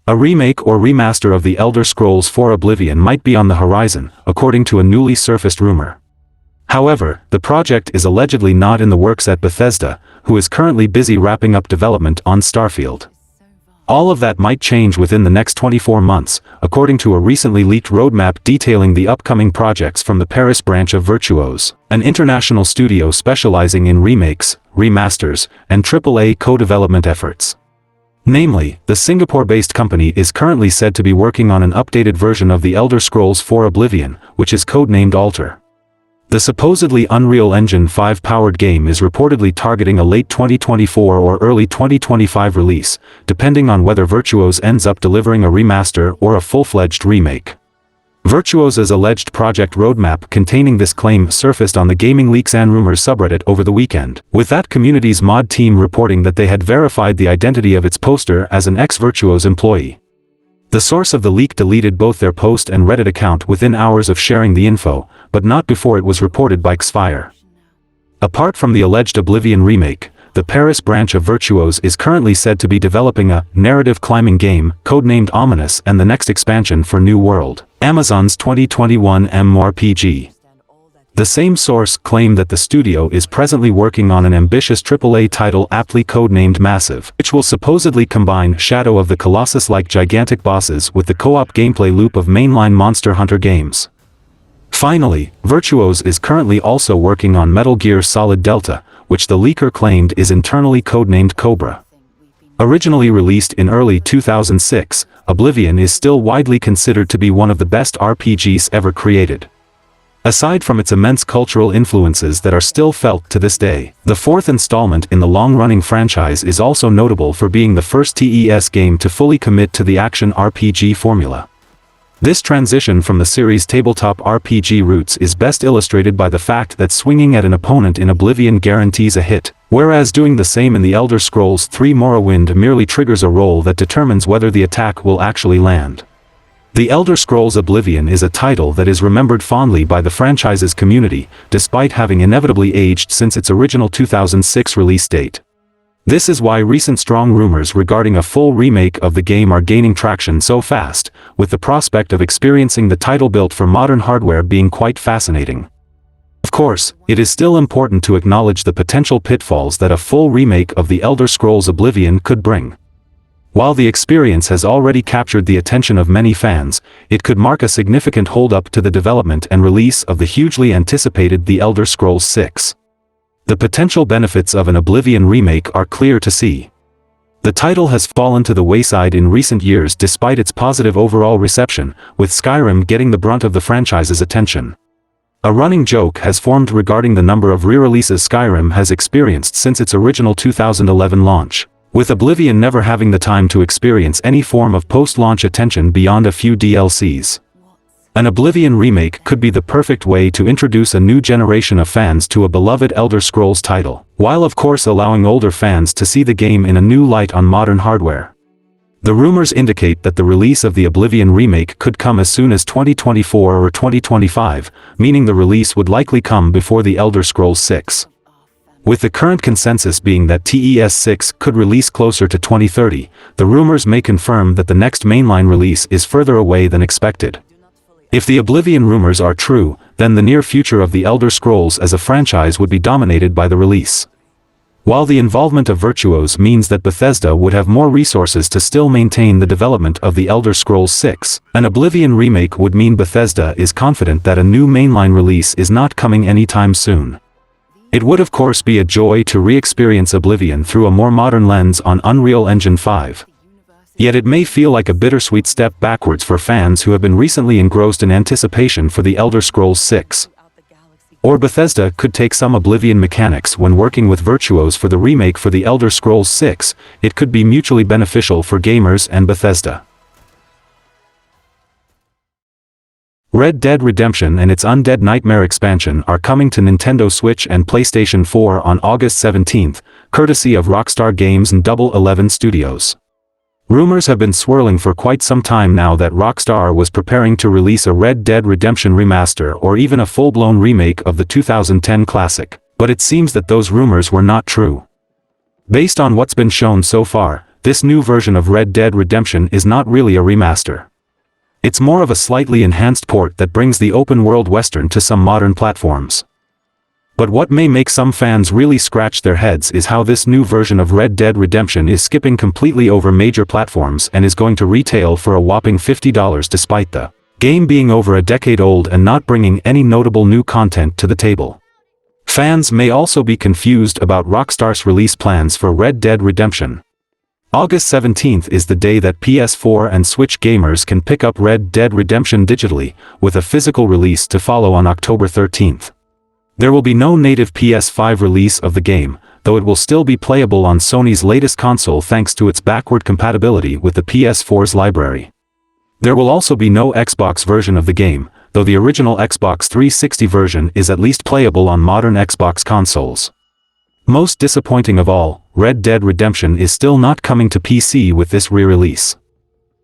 A remake or remaster of The Elder Scrolls 4 Oblivion might be on the horizon, according to a newly surfaced rumor. However, the project is allegedly not in the works at Bethesda, who is currently busy wrapping up development on Starfield. All of that might change within the next 24 months, according to a recently leaked roadmap detailing the upcoming projects from the Paris branch of Virtuos, an international studio specializing in remakes, remasters, and AAA co-development efforts. Namely, the Singapore-based company is currently said to be working on an updated version of The Elder Scrolls 4 Oblivion, which is codenamed Alter. The supposedly Unreal Engine 5-powered game is reportedly targeting a late 2024 or early 2025 release, depending on whether Virtuos ends up delivering a remaster or a full-fledged remake. Virtuos' alleged project roadmap containing this claim surfaced on the Gaming Leaks and Rumors subreddit over the weekend, with that community's mod team reporting that they had verified the identity of its poster as an ex-Virtuos employee. The source of the leak deleted both their post and Reddit account within hours of sharing the info, but not before it was reported by Xfire. Apart from the alleged Oblivion remake, the Paris branch of Virtuos is currently said to be developing a narrative climbing game, codenamed Ominous, and the next expansion for New World, Amazon's 2021 MMORPG. The same source claimed that the studio is presently working on an ambitious AAA title aptly codenamed Massive, which will supposedly combine Shadow of the Colossus-like gigantic bosses with the co-op gameplay loop of mainline Monster Hunter games. Finally, Virtuos is currently also working on Metal Gear Solid Delta, which the leaker claimed is internally codenamed Cobra. Originally released in early 2006, Oblivion is still widely considered to be one of the best RPGs ever created. Aside from its immense cultural influences that are still felt to this day, the fourth installment in the long-running franchise is also notable for being the first TES game to fully commit to the action RPG formula. This transition from the series' tabletop RPG roots is best illustrated by the fact that swinging at an opponent in Oblivion guarantees a hit, whereas doing the same in The Elder Scrolls 3 Morrowind merely triggers a roll that determines whether the attack will actually land. The Elder Scrolls Oblivion is a title that is remembered fondly by the franchise's community, despite having inevitably aged since its original 2006 release date. This is why recent strong rumors regarding a full remake of the game are gaining traction so fast, with the prospect of experiencing the title built for modern hardware being quite fascinating. Of course, it is still important to acknowledge the potential pitfalls that a full remake of The Elder Scrolls Oblivion could bring. While the experience has already captured the attention of many fans, it could mark a significant hold-up to the development and release of the hugely anticipated The Elder Scrolls 6. The potential benefits of an Oblivion remake are clear to see. The title has fallen to the wayside in recent years despite its positive overall reception, with Skyrim getting the brunt of the franchise's attention. A running joke has formed regarding the number of re-releases Skyrim has experienced since its original 2011 launch, with Oblivion never having the time to experience any form of post-launch attention beyond a few DLCs. An Oblivion remake could be the perfect way to introduce a new generation of fans to a beloved Elder Scrolls title, while of course allowing older fans to see the game in a new light on modern hardware. The rumors indicate that the release of the Oblivion remake could come as soon as 2024 or 2025, meaning the release would likely come before the Elder Scrolls 6. With the current consensus being that TES 6 could release closer to 2030, the rumors may confirm that the next mainline release is further away than expected. If the Oblivion rumors are true, then the near future of the Elder Scrolls as a franchise would be dominated by the release. While the involvement of Virtuos means that Bethesda would have more resources to still maintain the development of the Elder Scrolls 6, an Oblivion remake would mean Bethesda is confident that a new mainline release is not coming anytime soon. It would of course be a joy to re-experience Oblivion through a more modern lens on Unreal Engine 5. Yet it may feel like a bittersweet step backwards for fans who have been recently engrossed in anticipation for the Elder Scrolls 6. Or Bethesda could take some Oblivion mechanics when working with Virtuos for the remake for the Elder Scrolls 6, it could be mutually beneficial for gamers and Bethesda. Red Dead Redemption and its Undead Nightmare expansion are coming to Nintendo Switch and PlayStation 4 on August 17th, courtesy of Rockstar Games and Double 11 Studios. Rumors have been swirling for quite some time now that Rockstar was preparing to release a Red Dead Redemption remaster or even a full-blown remake of the 2010 classic, but it seems that those rumors were not true. Based on what's been shown so far, this new version of Red Dead Redemption is not really a remaster. It's more of a slightly enhanced port that brings the open-world western to some modern platforms. But what may make some fans really scratch their heads is how this new version of Red Dead Redemption is skipping completely over major platforms and is going to retail for a whopping $50 despite the game being over a decade old and not bringing any notable new content to the table. Fans may also be confused about Rockstar's release plans for Red Dead Redemption. August 17th is the day that PS4 and Switch gamers can pick up Red Dead Redemption digitally, with a physical release to follow on October 13th. There will be no native PS5 release of the game, though it will still be playable on Sony's latest console thanks to its backward compatibility with the PS4's library. There will also be no Xbox version of the game, though the original Xbox 360 version is at least playable on modern Xbox consoles. Most disappointing of all, Red Dead Redemption is still not coming to PC with this re-release.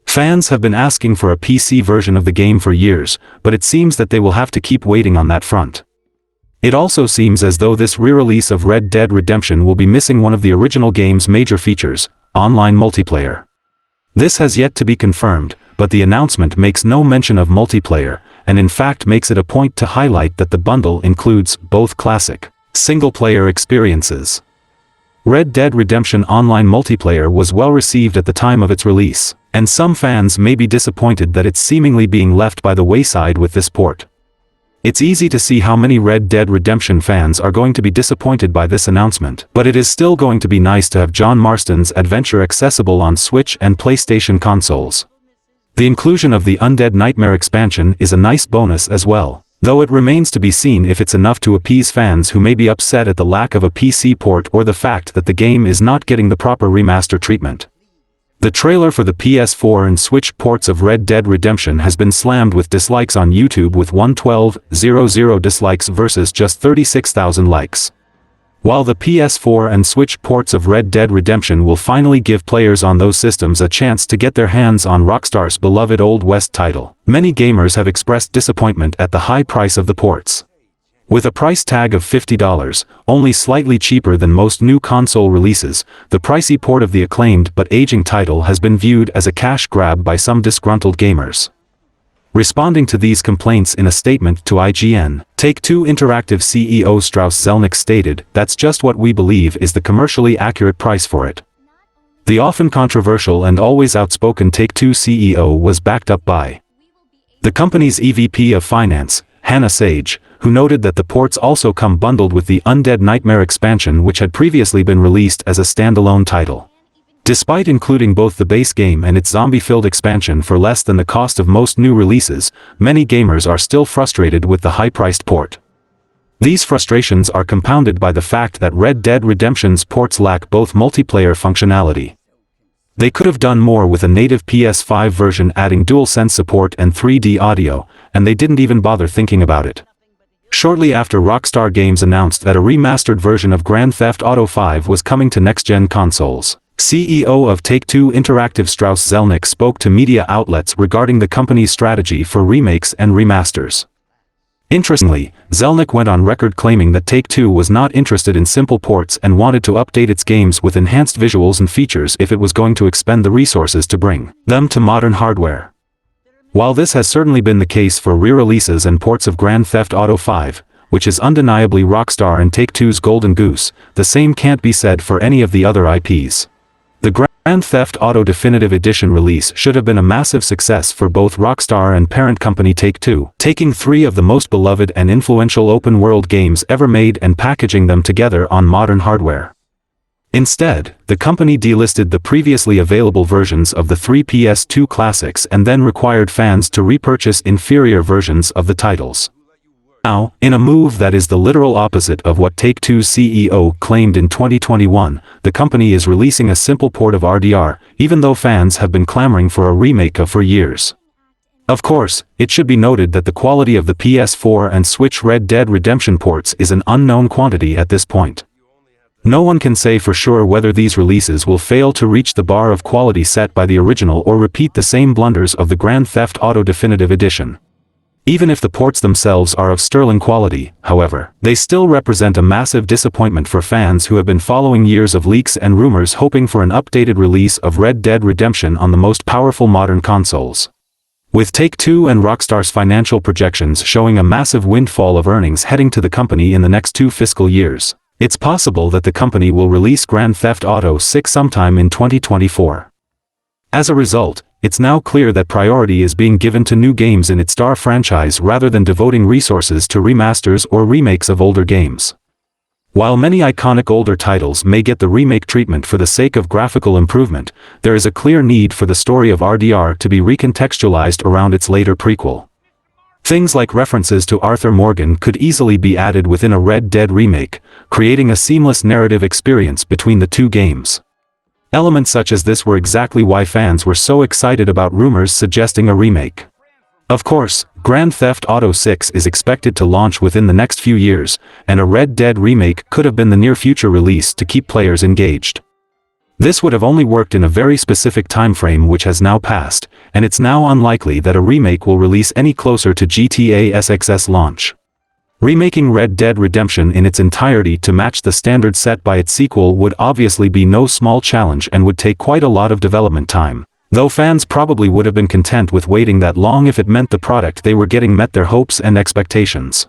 Fans have been asking for a PC version of the game for years, but it seems that they will have to keep waiting on that front. It also seems as though this re-release of Red Dead Redemption will be missing one of the original game's major features, online multiplayer. This has yet to be confirmed, but the announcement makes no mention of multiplayer, and in fact makes it a point to highlight that the bundle includes both classic single-player experiences. Red Dead Redemption Online multiplayer was well received at the time of its release, and some fans may be disappointed that it's seemingly being left by the wayside with this port. It's easy to see how many Red Dead Redemption fans are going to be disappointed by this announcement, but it is still going to be nice to have John Marston's adventure accessible on Switch and PlayStation consoles. The inclusion of the Undead Nightmare expansion is a nice bonus as well, though it remains to be seen if it's enough to appease fans who may be upset at the lack of a PC port or the fact that the game is not getting the proper remaster treatment. The trailer for the PS4 and Switch ports of Red Dead Redemption has been slammed with dislikes on YouTube with 112,000 dislikes versus just 36,000 likes. While the PS4 and Switch ports of Red Dead Redemption will finally give players on those systems a chance to get their hands on Rockstar's beloved Old West title, many gamers have expressed disappointment at the high price of the ports. With a price tag of $50, only slightly cheaper than most new console releases, the pricey port of the acclaimed but aging title has been viewed as a cash grab by some disgruntled gamers. Responding to these complaints in a statement to IGN, Take-Two Interactive CEO Strauss Zelnick stated, "That's just what we believe is the commercially accurate price for it." The often controversial and always outspoken Take-Two CEO was backed up by the company's EVP of Finance, Hannah Sage, who noted that the ports also come bundled with the Undead Nightmare expansion which had previously been released as a standalone title. Despite including both the base game and its zombie-filled expansion for less than the cost of most new releases, many gamers are still frustrated with the high-priced port. These frustrations are compounded by the fact that Red Dead Redemption's ports lack both multiplayer functionality. They could have done more with a native PS5 version adding DualSense support and 3D audio, and they didn't even bother thinking about it. Shortly after Rockstar Games announced that a remastered version of Grand Theft Auto V was coming to next-gen consoles, CEO of Take-Two Interactive Strauss Zelnick spoke to media outlets regarding the company's strategy for remakes and remasters. Interestingly, Zelnick went on record claiming that Take-Two was not interested in simple ports and wanted to update its games with enhanced visuals and features if it was going to expend the resources to bring them to modern hardware. While this has certainly been the case for re-releases and ports of Grand Theft Auto V, which is undeniably Rockstar and Take-Two's golden goose, the same can't be said for any of the other IPs. The Grand Theft Auto Definitive Edition release should have been a massive success for both Rockstar and parent company Take-Two, taking three of the most beloved and influential open-world games ever made and packaging them together on modern hardware. Instead, the company delisted the previously available versions of the three PS2 classics and then required fans to repurchase inferior versions of the titles. Now, in a move that is the literal opposite of what Take-Two's CEO claimed in 2021, the company is releasing a simple port of RDR, even though fans have been clamoring for a remake for years. Of course, it should be noted that the quality of the PS4 and Switch Red Dead Redemption ports is an unknown quantity at this point. No one can say for sure whether these releases will fail to reach the bar of quality set by the original or repeat the same blunders of the Grand Theft Auto Definitive Edition. Even if the ports themselves are of sterling quality, however, they still represent a massive disappointment for fans who have been following years of leaks and rumors hoping for an updated release of Red Dead Redemption on the most powerful modern consoles. With Take-Two and Rockstar's financial projections showing a massive windfall of earnings heading to the company in the next 2 fiscal years, it's possible that the company will release Grand Theft Auto 6 sometime in 2024. As a result, it's now clear that priority is being given to new games in its star franchise rather than devoting resources to remasters or remakes of older games. While many iconic older titles may get the remake treatment for the sake of graphical improvement, there is a clear need for the story of RDR to be recontextualized around its later prequel. Things like references to Arthur Morgan could easily be added within a Red Dead remake, creating a seamless narrative experience between the two games. Elements such as this were exactly why fans were so excited about rumors suggesting a remake. Of course, Grand Theft Auto 6 is expected to launch within the next few years, and a Red Dead remake could have been the near future release to keep players engaged. This would have only worked in a very specific time frame which has now passed, and it's now unlikely that a remake will release any closer to GTA 6's launch. Remaking Red Dead Redemption in its entirety to match the standard set by its sequel would obviously be no small challenge and would take quite a lot of development time, though fans probably would have been content with waiting that long if it meant the product they were getting met their hopes and expectations.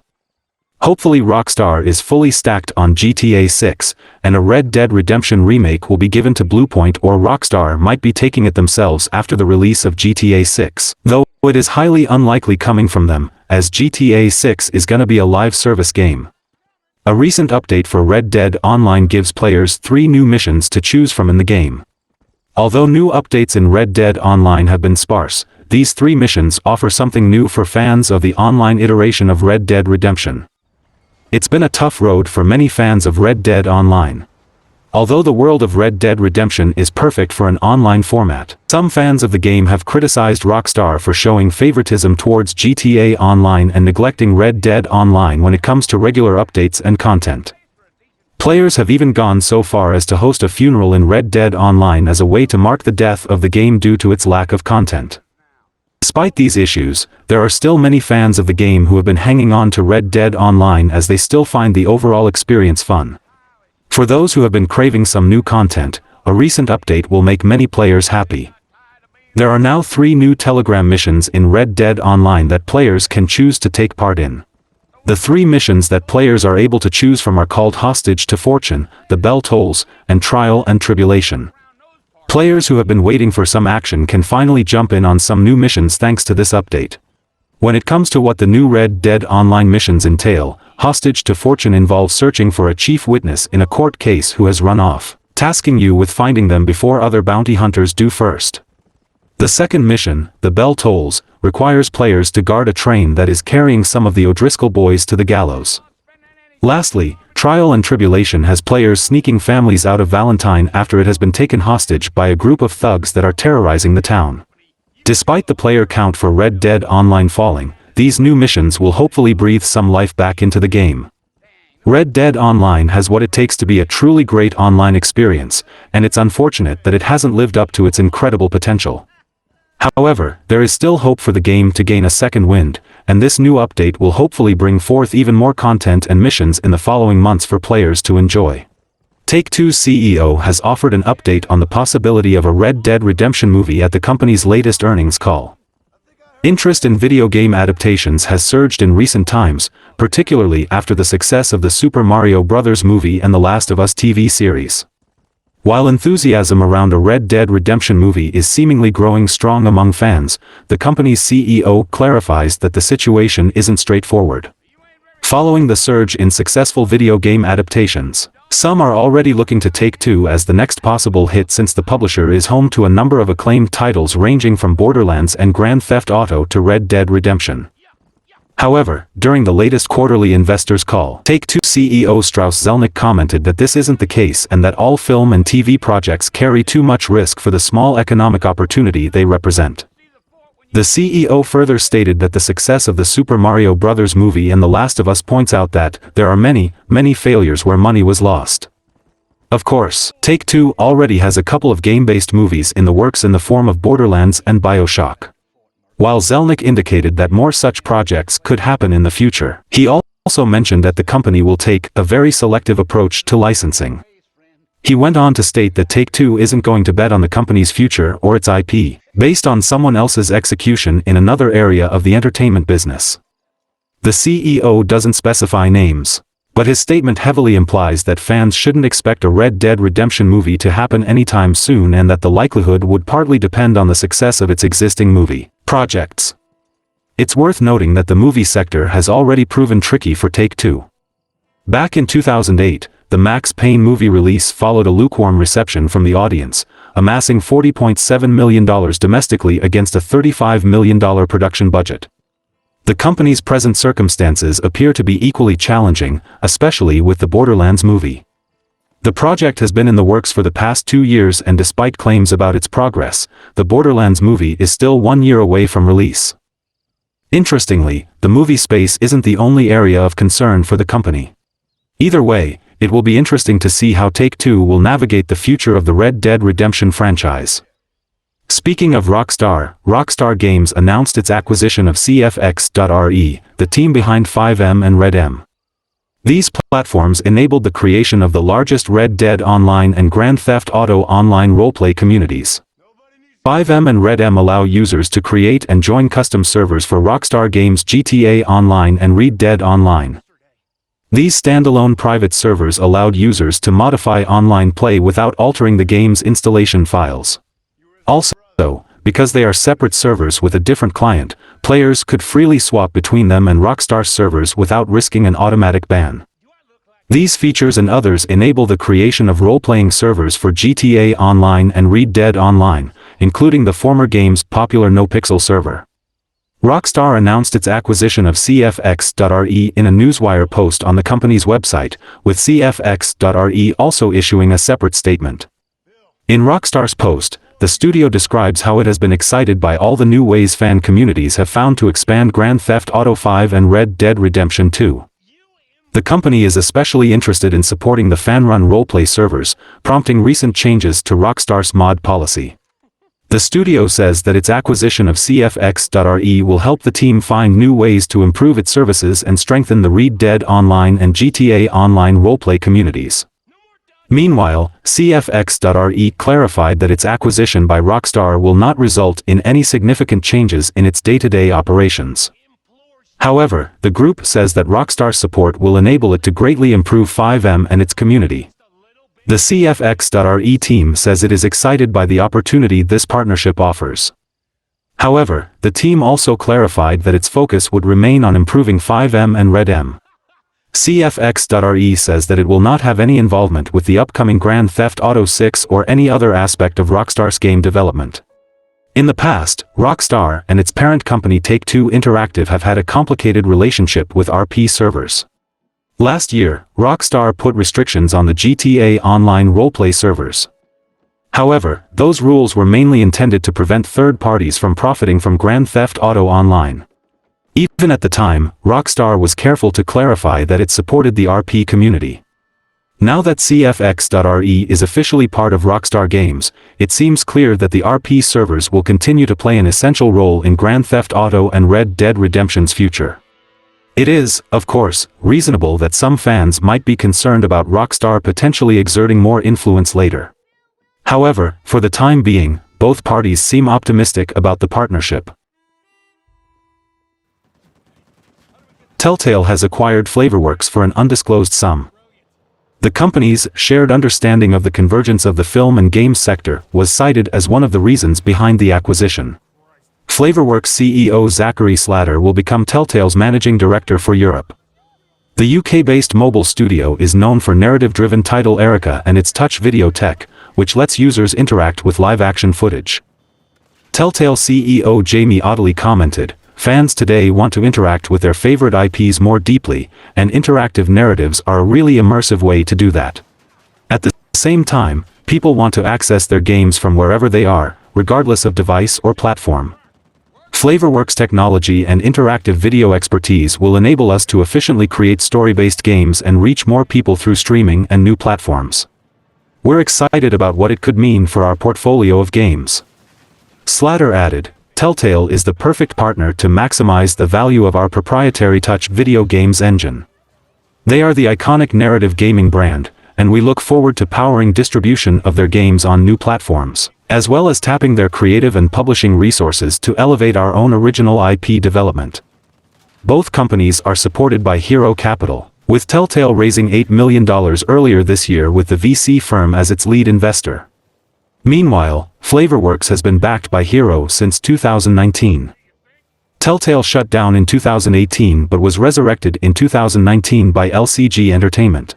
Hopefully Rockstar is fully stacked on GTA 6, and a Red Dead Redemption remake will be given to Bluepoint, or Rockstar might be taking it themselves after the release of GTA 6, though it is highly unlikely coming from them, as GTA 6 is gonna be a live service game. A recent update for Red Dead Online gives players 3 new missions to choose from in the game. Although new updates in Red Dead Online have been sparse, these 3 missions offer something new for fans of the online iteration of Red Dead Redemption. It's been a tough road for many fans of Red Dead Online. Although the world of Red Dead Redemption is perfect for an online format, some fans of the game have criticized Rockstar for showing favoritism towards GTA Online and neglecting Red Dead Online when it comes to regular updates and content. Players have even gone so far as to host a funeral in Red Dead Online as a way to mark the death of the game due to its lack of content. Despite these issues, there are still many fans of the game who have been hanging on to Red Dead Online as they still find the overall experience fun. For those who have been craving some new content, a recent update will make many players happy. There are now 3 new Telegram missions in Red Dead Online that players can choose to take part in. The 3 missions that players are able to choose from are called Hostage to Fortune, The Bell Tolls, and Trial and Tribulation. Players who have been waiting for some action can finally jump in on some new missions thanks to this update. When it comes to what the new Red Dead Online missions entail, Hostage to Fortune involves searching for a chief witness in a court case who has run off, tasking you with finding them before other bounty hunters do first. The second mission, The Bell Tolls, requires players to guard a train that is carrying some of the O'Driscoll boys to the gallows. Lastly, Trial and Tribulation has players sneaking families out of Valentine after it has been taken hostage by a group of thugs that are terrorizing the town. Despite the player count for Red Dead Online falling, these new missions will hopefully breathe some life back into the game. Red Dead Online has what it takes to be a truly great online experience, and it's unfortunate that it hasn't lived up to its incredible potential. However, there is still hope for the game to gain a second wind, and this new update will hopefully bring forth even more content and missions in the following months for players to enjoy. Take-Two's CEO has offered an update on the possibility of a Red Dead Redemption movie at the company's latest earnings call. Interest in video game adaptations has surged in recent times, particularly after the success of the Super Mario Bros. Movie and The Last of Us TV series. While enthusiasm around a Red Dead Redemption movie is seemingly growing strong among fans, the company's CEO clarifies that the situation isn't straightforward. Following the surge in successful video game adaptations, some are already looking to Take-Two as the next possible hit since the publisher is home to a number of acclaimed titles ranging from Borderlands and Grand Theft Auto to Red Dead Redemption. However, during the latest quarterly investors call, Take-Two CEO Strauss Zelnick commented that this isn't the case and that all film and TV projects carry too much risk for the small economic opportunity they represent. The CEO further stated that the success of the Super Mario Bros. Movie and The Last of Us points out that there are many failures where money was lost. Of course, Take-Two already has a couple of game-based movies in the works in the form of Borderlands and BioShock. while Zelnick indicated that more such projects could happen in the future. He also mentioned that the company will take a very selective approach to licensing. He went on to state that Take-Two isn't going to bet on the company's future or its IP, based on someone else's execution in another area of the entertainment business. The CEO doesn't specify names, but his statement heavily implies that fans shouldn't expect a Red Dead Redemption movie to happen anytime soon and that the likelihood would partly depend on the success of its existing movie projects. It's worth noting that the movie sector has already proven tricky for Take-Two. Back in 2008, the Max Payne movie release followed a lukewarm reception from the audience, amassing $40.7 million domestically against a $35 million production budget. The company's present circumstances appear to be equally challenging, especially with the Borderlands movie. The project has been in the works for the past 2 years, and despite claims about its progress, the Borderlands movie is still 1 year away from release. Interestingly, the movie space isn't the only area of concern for the company. Either way, it will be interesting to see how Take-Two will navigate the future of the Red Dead Redemption franchise. Speaking of Rockstar, Rockstar Games announced its acquisition of CFX.RE, the team behind 5M and Red M. These platforms enabled the creation of the largest Red Dead Online and Grand Theft Auto Online roleplay communities. 5M and Red M allow users to create and join custom servers for Rockstar Games' GTA Online and Red Dead Online. These standalone private servers allowed users to modify online play without altering the game's installation files. Also, because they are separate servers with a different client, players could freely swap between them and Rockstar's servers without risking an automatic ban. These features and others enable the creation of role-playing servers for GTA Online and Red Dead Online, including the former game's popular NoPixel server. Rockstar announced its acquisition of CFX.RE in a Newswire post on the company's website, with CFX.RE also issuing a separate statement. In Rockstar's post, the studio describes how it has been excited by all the new ways fan communities have found to expand Grand Theft Auto 5 and Red Dead Redemption 2. The company is especially interested in supporting the fan-run roleplay servers, prompting recent changes to Rockstar's mod policy. The studio says that its acquisition of CFX.RE will help the team find new ways to improve its services and strengthen the Red Dead Online and GTA Online roleplay communities. Meanwhile, CFX.RE clarified that its acquisition by Rockstar will not result in any significant changes in its day-to-day operations. However, the group says that Rockstar's support will enable it to greatly improve 5M and its community. The CFX.RE team says it is excited by the opportunity this partnership offers. However, the team also clarified that its focus would remain on improving 5M and Red M. CFX.RE says that it will not have any involvement with the upcoming Grand Theft Auto 6 or any other aspect of Rockstar's game development. In the past, Rockstar and its parent company Take-Two Interactive have had a complicated relationship with RP servers. Last year, Rockstar put restrictions on the GTA Online roleplay servers. However, those rules were mainly intended to prevent third parties from profiting from Grand Theft Auto Online. Even at the time, Rockstar was careful to clarify that it supported the RP community. Now that CFX.RE is officially part of Rockstar Games, it seems clear that the RP servers will continue to play an essential role in Grand Theft Auto and Red Dead Redemption's future. It is, of course, reasonable that some fans might be concerned about Rockstar potentially exerting more influence later. However, for the time being, both parties seem optimistic about the partnership. Telltale has acquired Flavourworks for an undisclosed sum. The company's shared understanding of the convergence of the film and games sector was cited as one of the reasons behind the acquisition. Flavourworks CEO Zachary Slater will become Telltale's managing director for Europe. The UK-based mobile studio is known for narrative-driven title Erica and its touch video tech, which lets users interact with live-action footage. Telltale CEO Jamie Audley commented, "Fans today want to interact with their favorite IPs more deeply, and interactive narratives are a really immersive way to do that. At the same time, people want to access their games from wherever they are, regardless of device or platform. Flavourworks technology and interactive video expertise will enable us to efficiently create story-based games and reach more people through streaming and new platforms. We're excited about what it could mean for our portfolio of games." Slater added, Telltale is the perfect partner to maximize the value of our proprietary touch video games engine. They are the iconic narrative gaming brand, and we look forward to powering distribution of their games on new platforms, as well as tapping their creative and publishing resources to elevate our own original IP development. Both companies are supported by Hero Capital, with Telltale raising $8 million earlier this year with the VC firm as its lead investor. Meanwhile, Flavourworks has been backed by Hero since 2019. Telltale shut down in 2018 but was resurrected in 2019 by LCG Entertainment.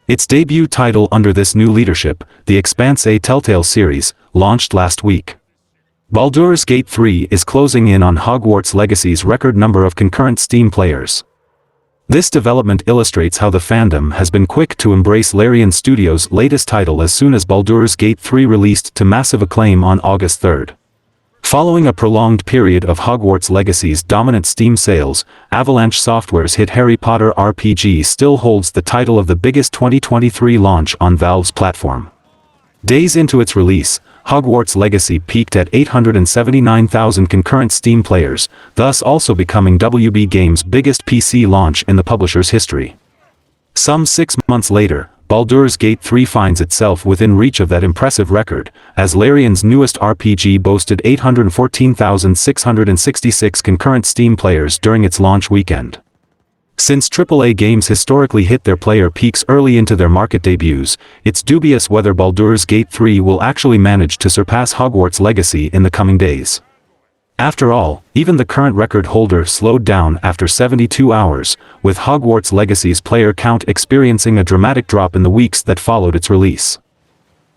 Its debut title under this new leadership, The Expanse, a Telltale series, launched last week. Baldur's Gate 3 is closing in on Hogwarts Legacy's record number of concurrent Steam players. This development illustrates how the fandom has been quick to embrace Larian Studios' latest title as soon as Baldur's Gate 3 released to massive acclaim on August 3. Following a prolonged period of Hogwarts Legacy's dominant Steam sales, Avalanche Software's hit Harry Potter RPG still holds the title of the biggest 2023 launch on Valve's platform. Days into its release, Hogwarts Legacy peaked at 879,000 concurrent Steam players, thus also becoming WB Games' biggest PC launch in the publisher's history. Some 6 months later, Baldur's Gate 3 finds itself within reach of that impressive record, as Larian's newest RPG boasted 814,666 concurrent Steam players during its launch weekend. Since AAA games historically hit their player peaks early into their market debuts, it's dubious whether Baldur's Gate 3 will actually manage to surpass Hogwarts Legacy in the coming days. After all, even the current record holder slowed down after 72 hours, with Hogwarts Legacy's player count experiencing a dramatic drop in the weeks that followed its release.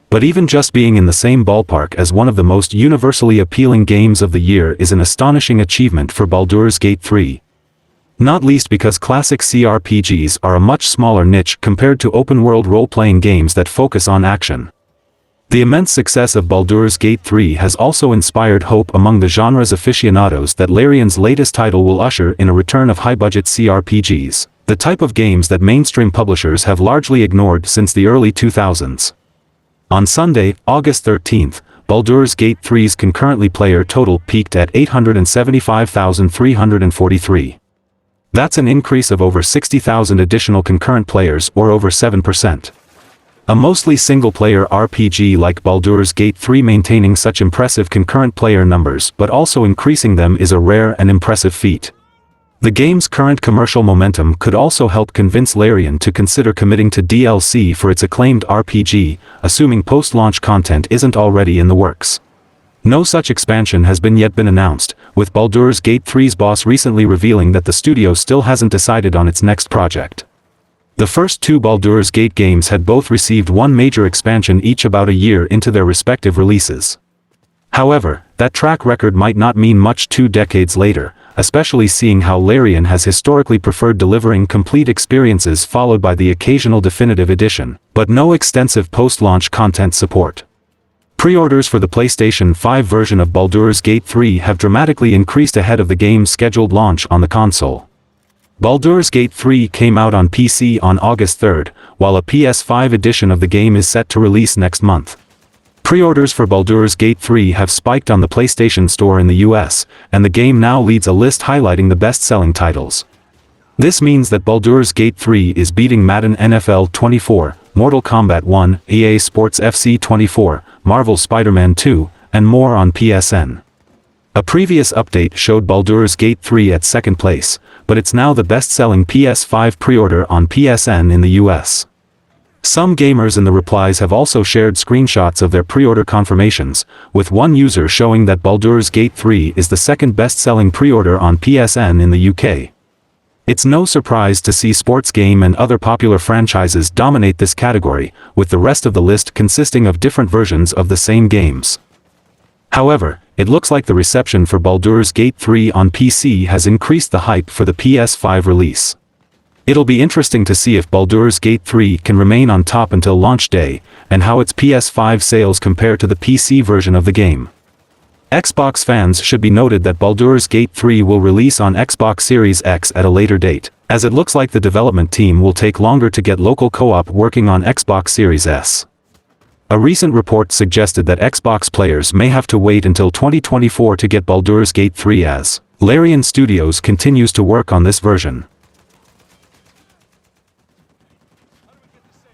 But even just being in the same ballpark as one of the most universally appealing games of the year is an astonishing achievement for Baldur's Gate 3. Not least because classic CRPGs are a much smaller niche compared to open-world role-playing games that focus on action. The immense success of Baldur's Gate 3 has also inspired hope among the genre's aficionados that Larian's latest title will usher in a return of high-budget CRPGs, the type of games that mainstream publishers have largely ignored since the early 2000s. On Sunday, August 13th, Baldur's Gate 3's concurrently player total peaked at 875,343. That's an increase of over 60,000 additional concurrent players, or over 7%. A mostly single-player RPG like Baldur's Gate 3 maintaining such impressive concurrent player numbers but also increasing them is a rare and impressive feat. The game's current commercial momentum could also help convince Larian to consider committing to DLC for its acclaimed RPG, assuming post-launch content isn't already in the works. No such expansion has yet been announced, with Baldur's Gate 3's boss recently revealing that the studio still hasn't decided on its next project. The first two Baldur's Gate games had both received one major expansion each about a year into their respective releases. However, that track record might not mean much 2 decades later, especially seeing how Larian has historically preferred delivering complete experiences followed by the occasional definitive edition, but no extensive post-launch content support. Pre-orders for the PlayStation 5 version of Baldur's Gate 3 have dramatically increased ahead of the game's scheduled launch on the console. Baldur's Gate 3 came out on PC on August 3, while a PS5 edition of the game is set to release next month. Pre-orders for Baldur's Gate 3 have spiked on the PlayStation Store in the US, and the game now leads a list highlighting the best-selling titles. This means that Baldur's Gate 3 is beating Madden NFL 24, Mortal Kombat 1, EA Sports FC 24, Marvel Spider-Man 2, and more on PSN. A previous update showed Baldur's Gate 3 at second place, but it's now the best-selling PS5 pre-order on PSN in the US. Some gamers in the replies have also shared screenshots of their pre-order confirmations, with one user showing that Baldur's Gate 3 is the second best-selling pre-order on PSN in the UK. It's no surprise to see sports game and other popular franchises dominate this category, with the rest of the list consisting of different versions of the same games. However, it looks like the reception for Baldur's Gate 3 on PC has increased the hype for the PS5 release. It'll be interesting to see if Baldur's Gate 3 can remain on top until launch day, and how its PS5 sales compare to the PC version of the game. Xbox fans should be noted that Baldur's Gate 3 will release on Xbox Series X at a later date, as it looks like the development team will take longer to get local co-op working on Xbox Series S. A recent report suggested that Xbox players may have to wait until 2024 to get Baldur's Gate 3 as Larian Studios continues to work on this version.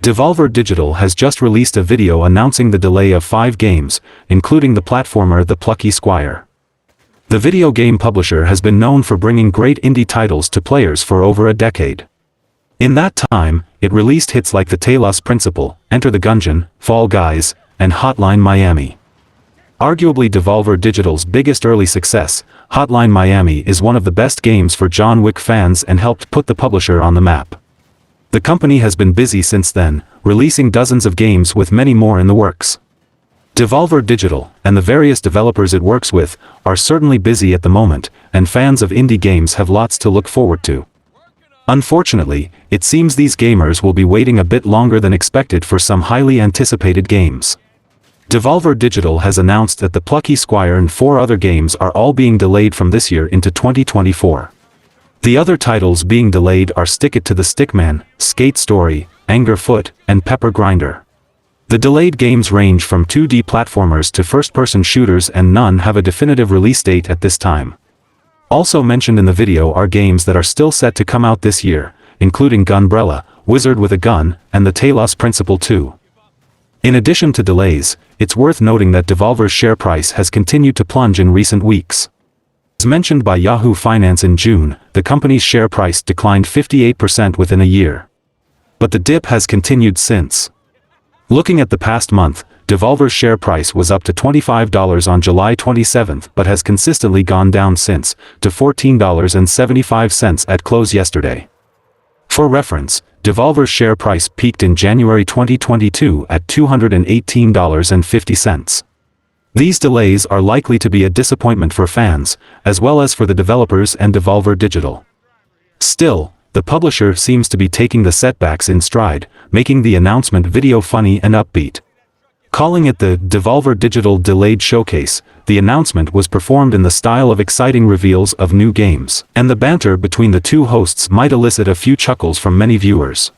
Devolver Digital has just released a video announcing the delay of 5 games, including the platformer The Plucky Squire. The video game publisher has been known for bringing great indie titles to players for over a decade. In that time, it released hits like The Talos Principle, Enter the Gungeon, Fall Guys, and Hotline Miami. Arguably Devolver Digital's biggest early success, Hotline Miami is one of the best games for John Wick fans and helped put the publisher on the map. The company has been busy since then, releasing dozens of games with many more in the works. Devolver Digital, and the various developers it works with, are certainly busy at the moment, and fans of indie games have lots to look forward to. Unfortunately, it seems these gamers will be waiting a bit longer than expected for some highly anticipated games. Devolver Digital has announced that The Plucky Squire and 4 other games are all being delayed from this year into 2024. The other titles being delayed are Stick It to the Stickman, Skate Story, Anger Foot, and Pepper Grinder. The delayed games range from 2D platformers to first-person shooters, and none have a definitive release date at this time. Also mentioned in the video are games that are still set to come out this year, including Gunbrella, Wizard with a Gun, and The Talos Principle 2. In addition to delays, it's worth noting that Devolver's share price has continued to plunge in recent weeks. As mentioned by Yahoo Finance in June, the company's share price declined 58% within a year. But the dip has continued since. Looking at the past month, Devolver's share price was up to $25 on July 27 but has consistently gone down since, to $14.75 at close yesterday. For reference, Devolver's share price peaked in January 2022 at $218.50. These delays are likely to be a disappointment for fans, as well as for the developers and Devolver Digital. Still, the publisher seems to be taking the setbacks in stride, making the announcement video funny and upbeat. Calling it the Devolver Digital Delayed Showcase, the announcement was performed in the style of exciting reveals of new games, and the banter between the two hosts might elicit a few chuckles from many viewers.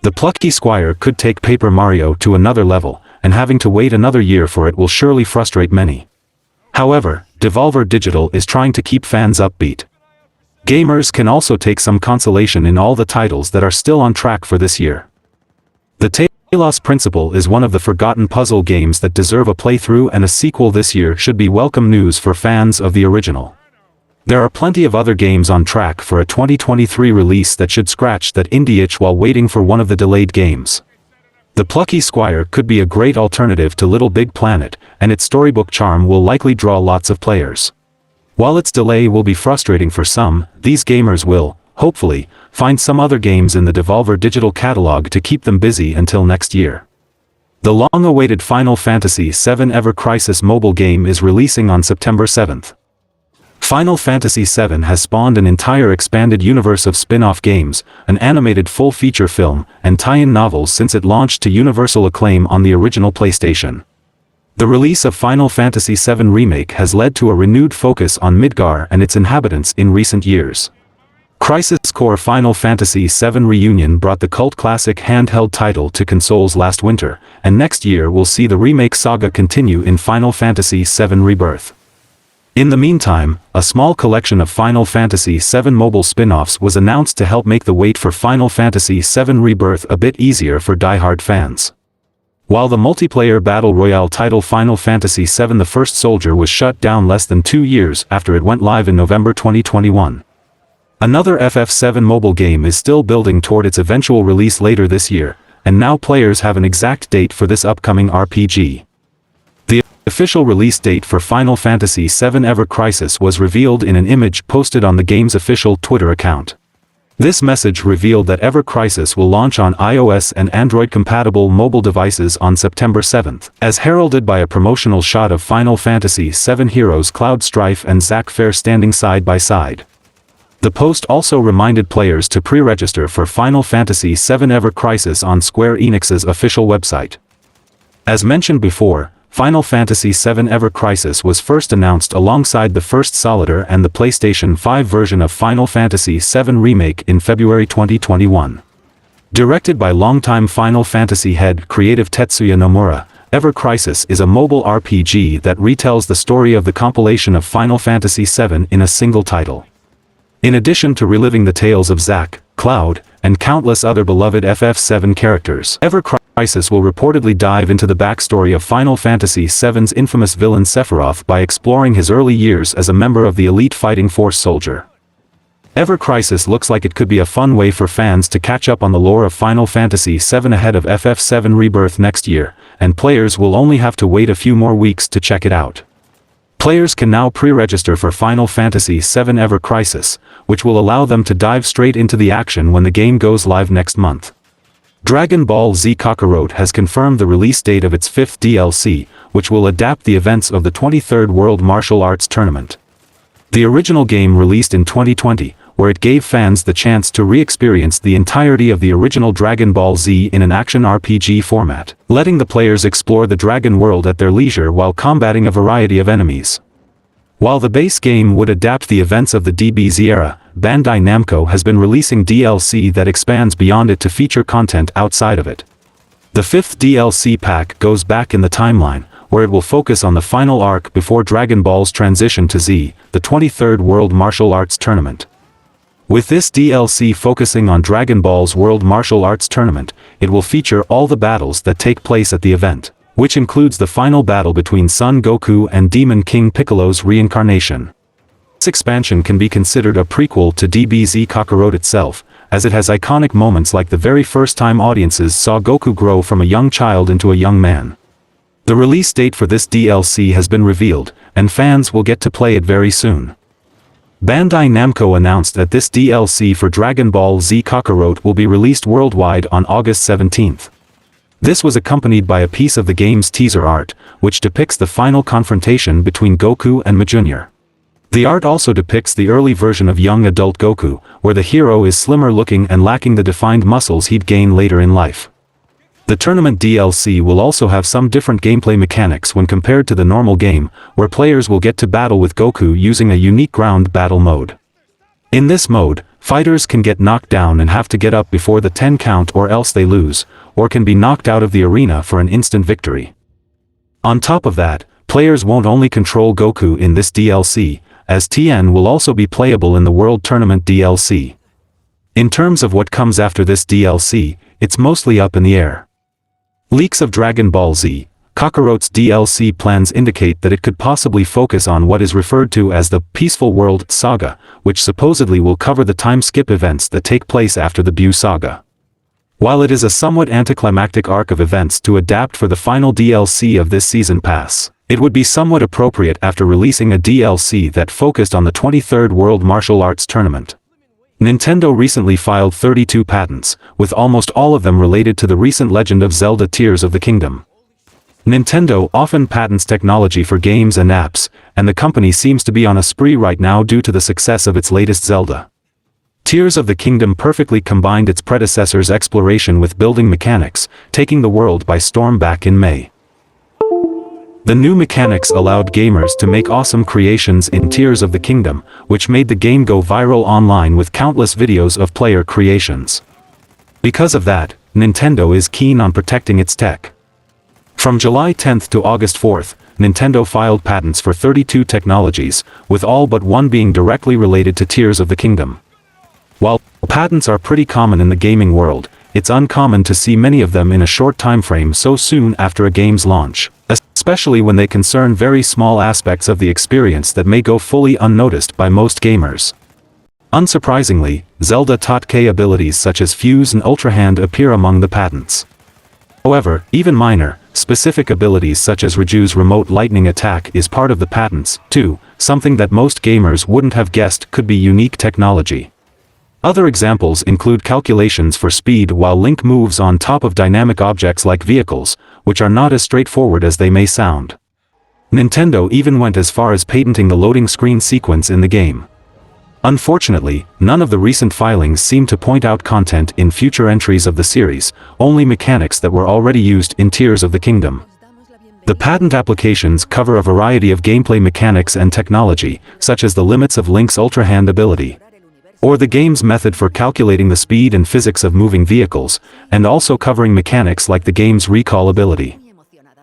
The Plucky Squire could take Paper Mario to another level, and having to wait another year for it will surely frustrate many. However, Devolver Digital is trying to keep fans upbeat. Gamers can also take some consolation in all the titles that are still on track for this year. The Talos Principle is one of the forgotten puzzle games that deserve a playthrough, and a sequel this year should be welcome news for fans of the original. There are plenty of other games on track for a 2023 release that should scratch that indie itch while waiting for one of the delayed games. The Plucky Squire could be a great alternative to Little Big Planet, and its storybook charm will likely draw lots of players. While its delay will be frustrating for some, these gamers will, hopefully, find some other games in the Devolver Digital catalog to keep them busy until next year. The long-awaited Final Fantasy VII Ever Crisis mobile game is releasing on September 7th. Final Fantasy VII has spawned an entire expanded universe of spin-off games, an animated full-feature film, and tie-in novels since it launched to universal acclaim on the original PlayStation. The release of Final Fantasy VII Remake has led to a renewed focus on Midgar and its inhabitants in recent years. Crisis Core Final Fantasy VII Reunion brought the cult classic handheld title to consoles last winter, and next year will see the remake saga continue in Final Fantasy VII Rebirth. In the meantime, a small collection of Final Fantasy VII mobile spin-offs was announced to help make the wait for Final Fantasy VII Rebirth a bit easier for die-hard fans. While the multiplayer battle royale title Final Fantasy VII The First Soldier was shut down less than 2 years after it went live in November 2021. Another FF7 mobile game is still building toward its eventual release later this year, and now players have an exact date for this upcoming RPG. The official release date for Final Fantasy VII Ever Crisis was revealed in an image posted on the game's official Twitter account. This message revealed that Ever Crisis will launch on iOS and Android-compatible mobile devices on September 7th, as heralded by a promotional shot of Final Fantasy VII heroes Cloud Strife and Zack Fair standing side by side. The post also reminded players to pre-register for Final Fantasy VII Ever Crisis on Square Enix's official website. As mentioned before, Final Fantasy VII Ever Crisis was first announced alongside the first Solitaire and the PlayStation 5 version of Final Fantasy VII Remake in February 2021. Directed by longtime Final Fantasy head creative Tetsuya Nomura, Ever Crisis is a mobile RPG that retells the story of the compilation of Final Fantasy VII in a single title. In addition to reliving the tales of Zack, Cloud, and countless other beloved FF7 characters, Ever Crisis will reportedly dive into the backstory of Final Fantasy VII's infamous villain Sephiroth by exploring his early years as a member of the elite fighting force soldier. Ever Crisis looks like it could be a fun way for fans to catch up on the lore of Final Fantasy VII ahead of FF7 Rebirth next year, and players will only have to wait a few more weeks to check it out. Players can now pre-register for Final Fantasy VII Ever Crisis, which will allow them to dive straight into the action when the game goes live next month. Dragon Ball Z Kakarot has confirmed the release date of its 5th DLC, which will adapt the events of the 23rd World Martial Arts Tournament. The original game released in 2020, where it gave fans the chance to re-experience the entirety of the original Dragon Ball Z in an action RPG format, letting the players explore the Dragon world at their leisure while combating a variety of enemies. While the base game would adapt the events of the DBZ era, Bandai Namco has been releasing DLC that expands beyond it to feature content outside of it. The 5th DLC pack goes back in the timeline, where it will focus on the final arc before Dragon Ball's transition to Z, the 23rd World Martial Arts Tournament. With this DLC focusing on Dragon Ball's World Martial Arts Tournament, it will feature all the battles that take place at the event, which includes the final battle between Son Goku and Demon King Piccolo's reincarnation. This expansion can be considered a prequel to DBZ Kakarot itself, as it has iconic moments like the very first time audiences saw Goku grow from a young child into a young man. The release date for this DLC has been revealed, and fans will get to play it very soon. Bandai Namco announced that this DLC for Dragon Ball Z Kakarot will be released worldwide on August 17th. This was accompanied by a piece of the game's teaser art, which depicts the final confrontation between Goku and Jr. The art also depicts the early version of young adult Goku, where the hero is slimmer looking and lacking the defined muscles he'd gain later in life. The tournament DLC will also have some different gameplay mechanics when compared to the normal game, where players will get to battle with Goku using a unique ground battle mode. In this mode, fighters can get knocked down and have to get up before the 10 count or else they lose, or can be knocked out of the arena for an instant victory. On top of that, players won't only control Goku in this DLC, as Tien will also be playable in the World Tournament DLC. In terms of what comes after this DLC, it's mostly up in the air. Leaks of Dragon Ball Z Kakarot's DLC plans indicate that it could possibly focus on what is referred to as the Peaceful World Saga, which supposedly will cover the time-skip events that take place after the Buu Saga. While it is a somewhat anticlimactic arc of events to adapt for the final DLC of this season pass, it would be somewhat appropriate after releasing a DLC that focused on the 23rd World Martial Arts Tournament. Nintendo recently filed 32 patents, with almost all of them related to the recent Legend of Zelda Tears of the Kingdom. Nintendo often patents technology for games and apps, and the company seems to be on a spree right now due to the success of its latest Zelda. Tears of the Kingdom perfectly combined its predecessor's exploration with building mechanics, taking the world by storm back in May. The new mechanics allowed gamers to make awesome creations in Tears of the Kingdom, which made the game go viral online with countless videos of player creations. Because of that, Nintendo is keen on protecting its tech. From July 10th to August 4th, Nintendo filed patents for 32 technologies, with all but one being directly related to Tears of the Kingdom. While patents are pretty common in the gaming world, it's uncommon to see many of them in a short time frame so soon after a game's launch, especially when they concern very small aspects of the experience that may go fully unnoticed by most gamers. Unsurprisingly, Zelda taught K abilities such as Fuse and Ultra Hand appear among the patents. However, even minor, specific abilities such as Riju's remote lightning attack is part of the patents, too, something that most gamers wouldn't have guessed could be unique technology. Other examples include calculations for speed while Link moves on top of dynamic objects like vehicles, which are not as straightforward as they may sound. Nintendo even went as far as patenting the loading screen sequence in the game. Unfortunately, none of the recent filings seem to point out content in future entries of the series, only mechanics that were already used in Tears of the Kingdom. The patent applications cover a variety of gameplay mechanics and technology, such as the limits of Link's Ultra Hand ability, or the game's method for calculating the speed and physics of moving vehicles, and also covering mechanics like the game's recall ability.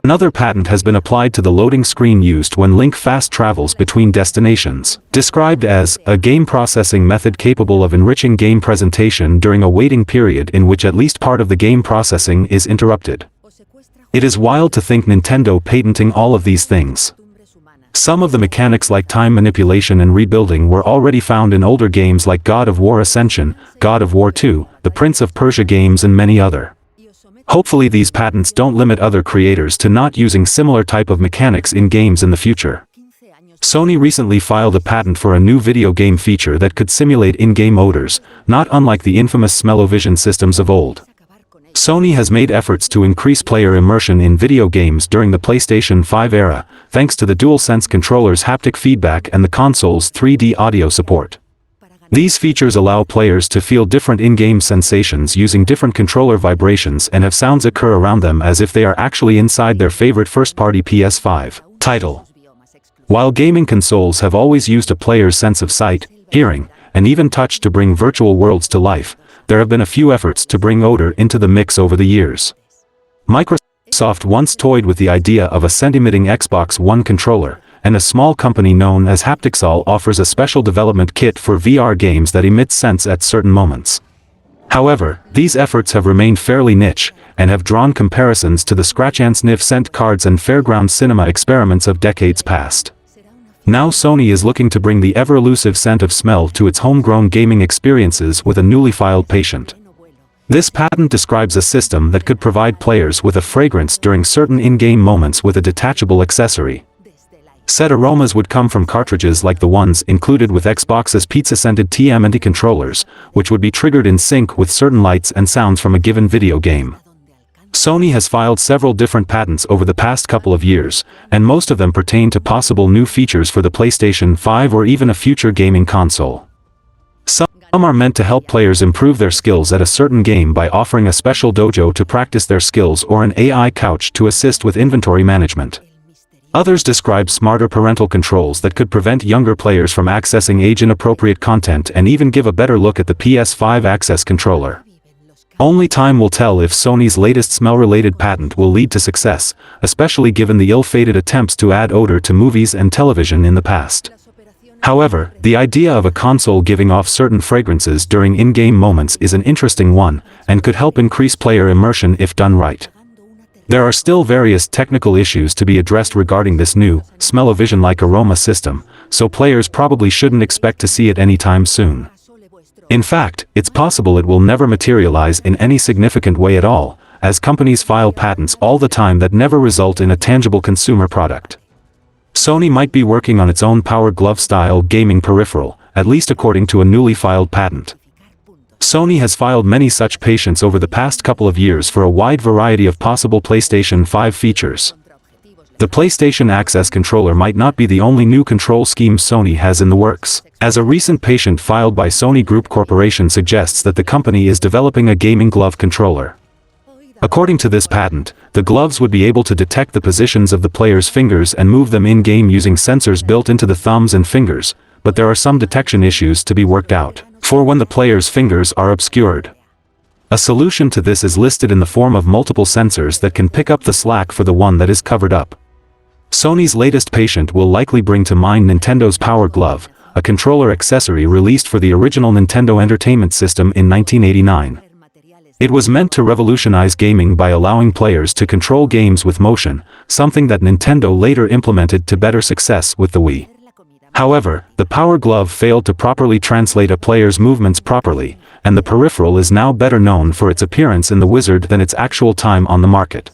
Another patent has been applied to the loading screen used when Link fast travels between destinations, described as a game processing method capable of enriching game presentation during a waiting period in which at least part of the game processing is interrupted. It is wild to think Nintendo patenting all of these things. Some of the mechanics like time manipulation and rebuilding were already found in older games like God of War Ascension, God of War 2, the Prince of Persia games and many other. Hopefully these patents don't limit other creators to not using similar type of mechanics in games in the future. Sony recently filed a patent for a new video game feature that could simulate in-game odors, not unlike the infamous smell-o-vision systems of old. Sony has made efforts to increase player immersion in video games during the PlayStation 5 era, thanks to the DualSense controller's haptic feedback and the console's 3D audio support. These features allow players to feel different in-game sensations using different controller vibrations and have sounds occur around them as if they are actually inside their favorite first-party PS5 title. While gaming consoles have always used a player's sense of sight, hearing, and even touch to bring virtual worlds to life, there have been a few efforts to bring odor into the mix over the years. Microsoft once toyed with the idea of a scent-emitting Xbox One controller, and a small company known as Haptic offers a special development kit for VR games that emit scents at certain moments. However, these efforts have remained fairly niche, and have drawn comparisons to the scratch and sniff scent cards and fairground cinema experiments of decades past. Now Sony is looking to bring the ever-elusive scent of smell to its homegrown gaming experiences with a newly filed patent. This patent describes a system that could provide players with a fragrance during certain in-game moments with a detachable accessory. Said aromas would come from cartridges like the ones included with Xbox's pizza-scented TMNT controllers, which would be triggered in sync with certain lights and sounds from a given video game. Sony has filed several different patents over the past couple of years, and most of them pertain to possible new features for the PlayStation 5 or even a future gaming console. Some are meant to help players improve their skills at a certain game by offering a special dojo to practice their skills or an AI couch to assist with inventory management. Others describe smarter parental controls that could prevent younger players from accessing age-inappropriate content and even give a better look at the PS5 access controller. Only time will tell if Sony's latest smell-related patent will lead to success, especially given the ill-fated attempts to add odor to movies and television in the past. However, the idea of a console giving off certain fragrances during in-game moments is an interesting one, and could help increase player immersion if done right. There are still various technical issues to be addressed regarding this new, smell-o-vision-like aroma system, so players probably shouldn't expect to see it anytime soon. In fact, it's possible it will never materialize in any significant way at all, as companies file patents all the time that never result in a tangible consumer product. Sony might be working on its own Power Glove-style gaming peripheral, at least according to a newly filed patent. Sony has filed many such patents over the past couple of years for a wide variety of possible PlayStation 5 features. The PlayStation Access controller might not be the only new control scheme Sony has in the works, as a recent patent filed by Sony Group Corporation suggests that the company is developing a gaming glove controller. According to this patent, the gloves would be able to detect the positions of the player's fingers and move them in-game using sensors built into the thumbs and fingers, but there are some detection issues to be worked out for when the player's fingers are obscured. A solution to this is listed in the form of multiple sensors that can pick up the slack for the one that is covered up. Sony's latest patent will likely bring to mind Nintendo's Power Glove, a controller accessory released for the original Nintendo Entertainment System in 1989. It was meant to revolutionize gaming by allowing players to control games with motion, something that Nintendo later implemented to better success with the Wii. However, the Power Glove failed to properly translate a player's movements properly, and the peripheral is now better known for its appearance in the Wizard than its actual time on the market.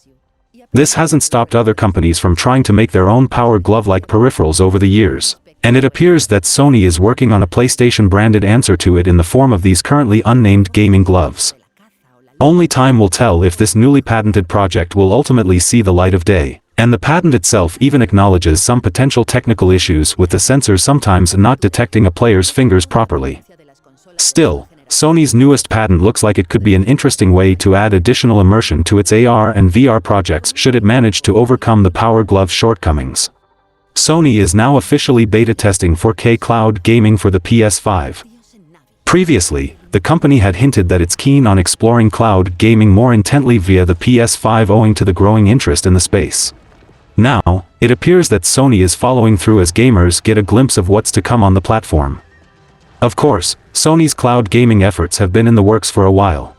This hasn't stopped other companies from trying to make their own Power Glove-like peripherals over the years, and it appears that Sony is working on a PlayStation-branded answer to it in the form of these currently unnamed gaming gloves. Only time will tell if this newly patented project will ultimately see the light of day, and the patent itself even acknowledges some potential technical issues with the sensors sometimes not detecting a player's fingers properly. Still, Sony's newest patent looks like it could be an interesting way to add additional immersion to its AR and VR projects should it manage to overcome the Power Glove shortcomings. Sony is now officially beta testing 4K cloud gaming for the PS5. Previously, the company had hinted that it's keen on exploring cloud gaming more intently via the PS5 owing to the growing interest in the space. Now, it appears that Sony is following through as gamers get a glimpse of what's to come on the platform. Of course, Sony's cloud gaming efforts have been in the works for a while.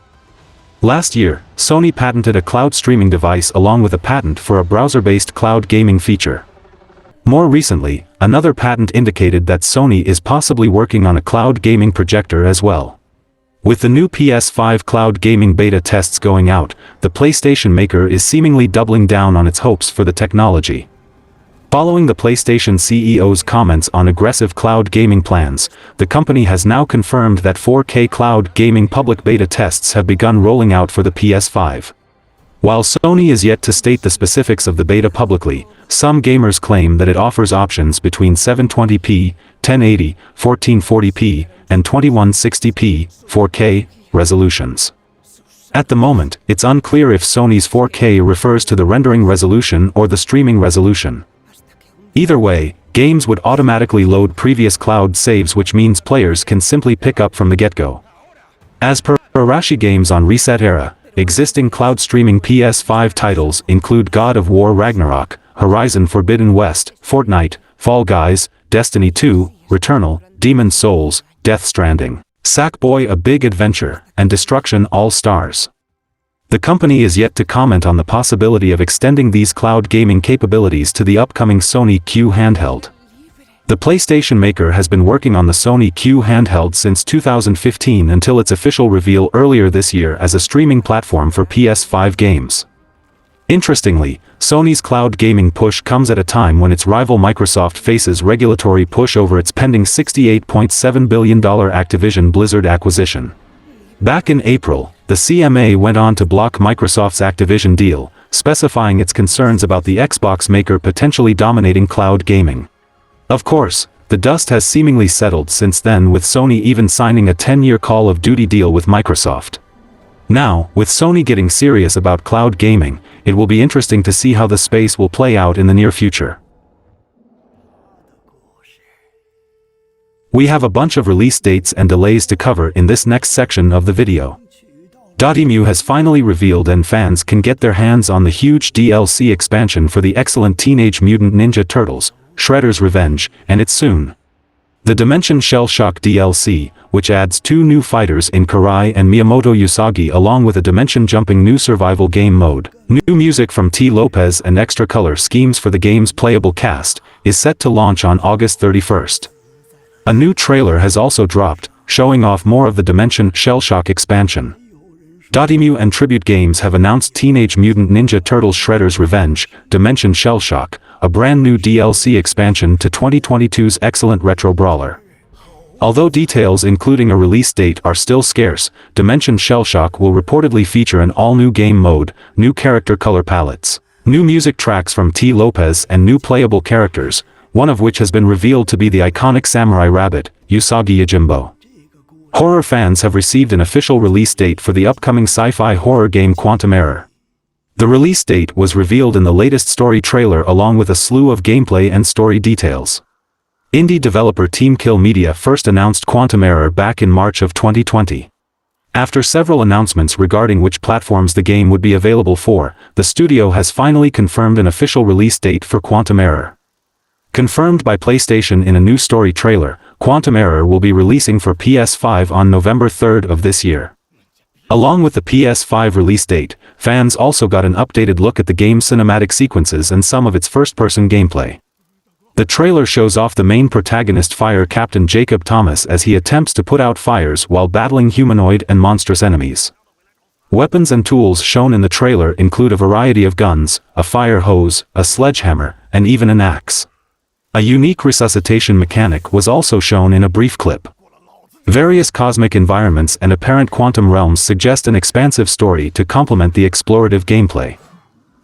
Last year, Sony patented a cloud streaming device along with a patent for a browser-based cloud gaming feature. More recently, another patent indicated that Sony is possibly working on a cloud gaming projector as well. With the new PS5 cloud gaming beta tests going out, the PlayStation maker is seemingly doubling down on its hopes for the technology. Following the PlayStation CEO's comments on aggressive cloud gaming plans, the company has now confirmed that 4K cloud gaming public beta tests have begun rolling out for the PS5. While Sony is yet to state the specifics of the beta publicly, some gamers claim that it offers options between 720p, 1080, 1440p, and 2160p, 4K, resolutions. At the moment, it's unclear if Sony's 4K refers to the rendering resolution or the streaming resolution. Either way, games would automatically load previous cloud saves, which means players can simply pick up from the get-go. As per Arashi Games on Reset Era, existing cloud streaming PS5 titles include God of War Ragnarok, Horizon Forbidden West, Fortnite, Fall Guys, Destiny 2, Returnal, Demon's Souls, Death Stranding, Sackboy: A Big Adventure, and Destruction All Stars. The company is yet to comment on the possibility of extending these cloud gaming capabilities to the upcoming Sony Q handheld. The PlayStation maker has been working on the Sony Q handheld since 2015 until its official reveal earlier this year as a streaming platform for PS5 games. Interestingly, Sony's cloud gaming push comes at a time when its rival Microsoft faces regulatory push over its pending $68.7 billion Activision Blizzard acquisition. Back in April, the CMA went on to block Microsoft's Activision deal, specifying its concerns about the Xbox maker potentially dominating cloud gaming. Of course, the dust has seemingly settled since then, with Sony even signing a 10-year Call of Duty deal with Microsoft. Now, with Sony getting serious about cloud gaming, it will be interesting to see how the space will play out in the near future. We have a bunch of release dates and delays to cover in this next section of the video. Dotemu has finally revealed and fans can get their hands on the huge DLC expansion for the excellent Teenage Mutant Ninja Turtles, Shredder's Revenge, and it's soon. The Dimension Shell Shock DLC, which adds 2 new fighters in Karai and Miyamoto Usagi along with a dimension-jumping new survival game mode, new music from T. Lopez and extra color schemes for the game's playable cast, is set to launch on August 31st. A new trailer has also dropped, showing off more of the Dimension Shell Shock expansion. Dotemu and Tribute Games have announced Teenage Mutant Ninja Turtles Shredder's Revenge, Dimension Shell Shock, a brand new DLC expansion to 2022's excellent retro brawler. Although details including a release date are still scarce, Dimension Shell Shock will reportedly feature an all-new game mode, new character color palettes, new music tracks from T. Lopez and new playable characters, one of which has been revealed to be the iconic samurai rabbit, Usagi Yojimbo. Horror fans have received an official release date for the upcoming sci-fi horror game Quantum. The release date was revealed in the latest story trailer along with a slew of gameplay and story details. Indie developer Team Kill Media first announced Quantum back in March of 2020. After several announcements regarding which platforms the game would be available for, the studio has finally confirmed an official release date for Quantum. Confirmed by PlayStation in a new story trailer, Quantum will be releasing for PS5 on November 3rd of this year. Along with the PS5 release date, fans also got an updated look at the game's cinematic sequences and some of its first-person gameplay. The trailer shows off the main protagonist Fire Captain Jacob Thomas as he attempts to put out fires while battling humanoid and monstrous enemies. Weapons and tools shown in the trailer include a variety of guns, a fire hose, a sledgehammer, and even an axe. A unique resuscitation mechanic was also shown in a brief clip. Various cosmic environments and apparent quantum realms suggest an expansive story to complement the explorative gameplay.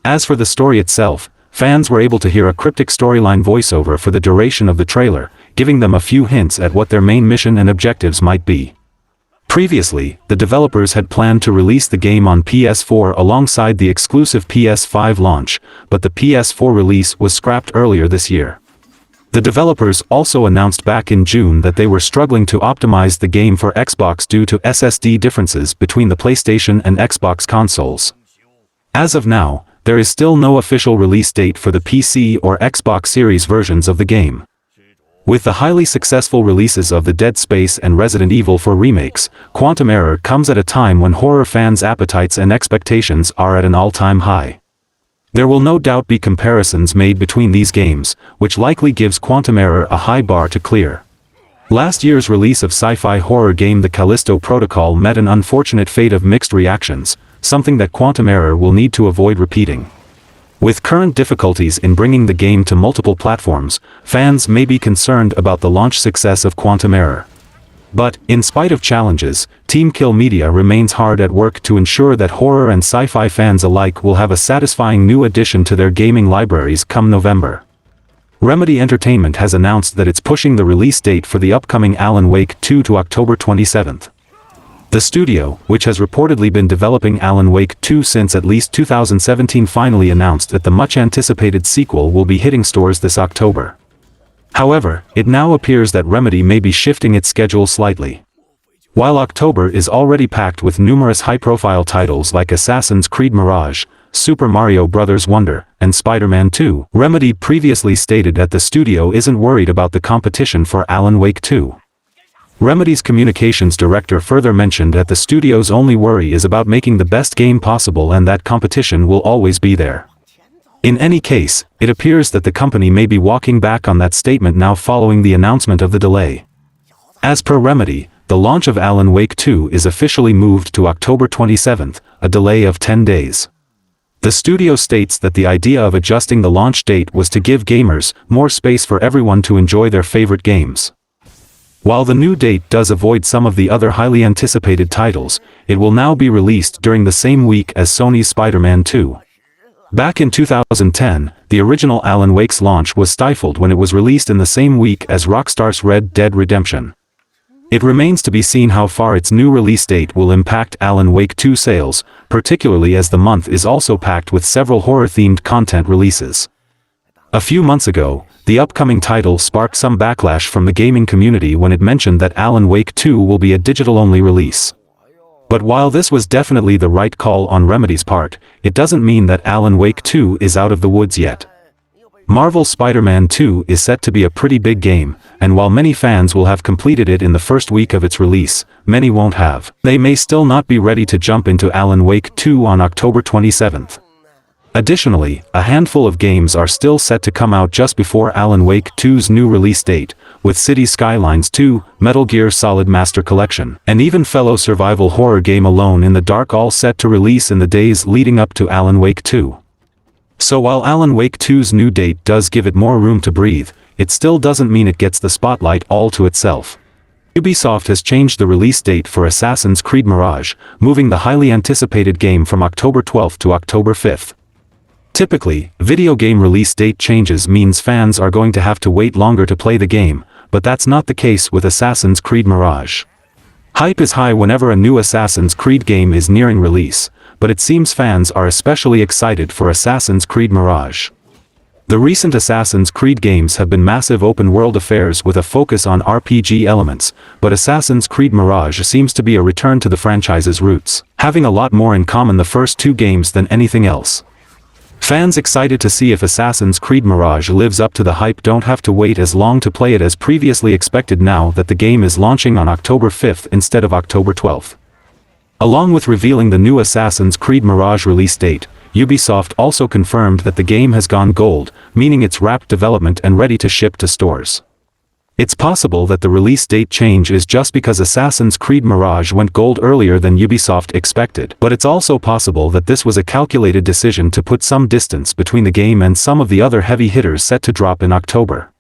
As for the story itself, fans were able to hear a cryptic storyline voiceover for the duration of the trailer, giving them a few hints at what their main mission and objectives might be. Previously, the developers had planned to release the game on PS4 alongside the exclusive PS5 launch, but the PS4 release was scrapped earlier this year. The developers also announced back in June that they were struggling to optimize the game for Xbox due to SSD differences between the PlayStation and Xbox consoles. As of now, there is still no official release date for the PC or Xbox Series versions of the game. With the highly successful releases of the Dead Space and Resident Evil 4 remakes, Quantum Error comes at a time when horror fans' appetites and expectations are at an all-time high. There will no doubt be comparisons made between these games, which likely gives Quantum Error a high bar to clear. Last year's release of sci-fi horror game The Callisto Protocol met an unfortunate fate of mixed reactions, something that Quantum Error will need to avoid repeating. With current difficulties in bringing the game to multiple platforms, fans may be concerned about the launch success of Quantum Error. But, in spite of challenges, Team Kill Media remains hard at work to ensure that horror and sci-fi fans alike will have a satisfying new addition to their gaming libraries come November. Remedy Entertainment has announced that it's pushing the release date for the upcoming Alan Wake 2 to October 27th. The studio, which has reportedly been developing Alan Wake 2 since at least 2017, finally announced that the much-anticipated sequel will be hitting stores this October. However, it now appears that Remedy may be shifting its schedule slightly. While October is already packed with numerous high-profile titles like Assassin's Creed Mirage, Super Mario Bros. Wonder, and Spider-Man 2, Remedy previously stated that the studio isn't worried about the competition for Alan Wake 2. Remedy's communications director further mentioned that the studio's only worry is about making the best game possible and that competition will always be there. In any case, it appears that the company may be walking back on that statement now following the announcement of the delay. As per Remedy, the launch of Alan Wake 2 is officially moved to October 27th, a delay of 10 days. The studio states that the idea of adjusting the launch date was to give gamers more space for everyone to enjoy their favorite games. While the new date does avoid some of the other highly anticipated titles, it will now be released during the same week as Sony's Spider-Man 2. Back in 2010, the original Alan Wake's launch was stifled when it was released in the same week as Rockstar's Red Dead Redemption. It remains to be seen how far its new release date will impact Alan Wake 2 sales, particularly as the month is also packed with several horror-themed content releases. A few months ago, the upcoming title sparked some backlash from the gaming community when it mentioned that Alan Wake 2 will be a digital-only release. But while this was definitely the right call on Remedy's part, it doesn't mean that Alan Wake 2 is out of the woods yet. Marvel's Spider-Man 2 is set to be a pretty big game, and while many fans will have completed it in the first week of its release, many won't have. They may still not be ready to jump into Alan Wake 2 on October 27th. Additionally, a handful of games are still set to come out just before Alan Wake 2's new release date, with Cities Skylines 2, Metal Gear Solid Master Collection, and even fellow survival horror game Alone in the Dark all set to release in the days leading up to Alan Wake 2. So while Alan Wake 2's new date does give it more room to breathe, it still doesn't mean it gets the spotlight all to itself. Ubisoft has changed the release date for Assassin's Creed Mirage, moving the highly anticipated game from October 12th to October 5th. Typically, video game release date changes means fans are going to have to wait longer to play the game, but that's not the case with Assassin's Creed Mirage. Hype is high whenever a new Assassin's Creed game is nearing release, but it seems fans are especially excited for Assassin's Creed Mirage. The recent Assassin's Creed games have been massive open-world affairs with a focus on RPG elements, but Assassin's Creed Mirage seems to be a return to the franchise's roots, having a lot more in common the first two games than anything else. Fans excited to see if Assassin's Creed Mirage lives up to the hype don't have to wait as long to play it as previously expected now that the game is launching on October 5th instead of October 12th. Along with revealing the new Assassin's Creed Mirage release date, Ubisoft also confirmed that the game has gone gold, meaning it's wrapped development and ready to ship to stores. It's possible that the release date change is just because Assassin's Creed Mirage went gold earlier than Ubisoft expected, but it's also possible that this was a calculated decision to put some distance between the game and some of the other heavy hitters set to drop in October.